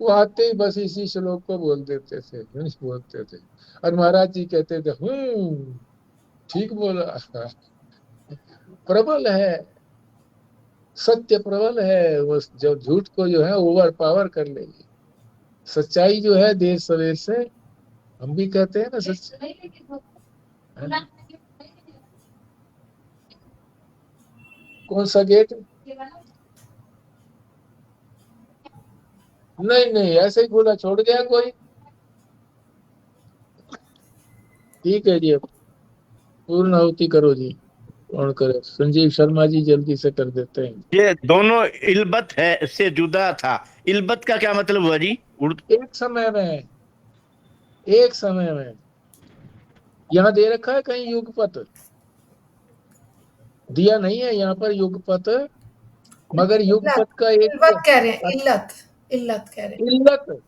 वो आते ही बस इसी श्लोक को बोल देते थे, बोलते थे। और महाराज जी कहते थे ठीक बोला। प्रबल है, सत्य प्रबल है, वो जो झूठ को जो है ओवर पावर कर लेगी। सच्चाई जो है देर सवेर से, हम भी कहते हैं ना सच्चाई। कौन सा गेट? नहीं नहीं, ऐसे ही खुला छोड़ गया कोई। ठीक है जी, अब पूर्ण आहुति करो जी। कौन करे? संजीव शर्मा जी जल्दी से कर देते हैं। ये दोनों इल्बत है से जुदा था। इल्बत का क्या मतलब हुआ जी? एक समय में यहाँ दे रखा है कहीं युगपत, दिया नहीं है यहाँ पर युगपत, मगर युगपत का एक इल्लत कह रहे हैं, इल्लत इल्लत कह रहे हैं। इल्लत।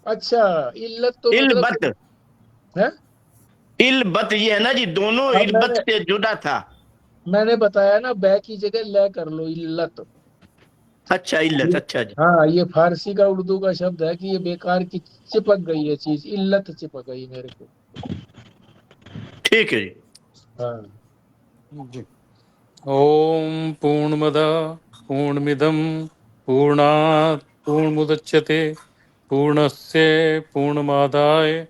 अच्छा, इल्लत तो मतलब इल्बत है। इल्बत ये है ना जी, दोनों अब इल्बत से जुदा था। मैंने बताया ना, बै की जगह ले कर लो, इल्लत। अच्छा, इल्लत, अच्छा जी। हाँ, ये फारसी का उर्दू का शब्द है कि ये बेकार की चिपक गई है चीज, इल्लत चिपक गई मेरे को। ठीक है जी। हाँ। ओम पूर्णमदः पूर्णमिदं पूर्णात् पूर्णमुदच्यते पूर्णस्य पूर्णमादाय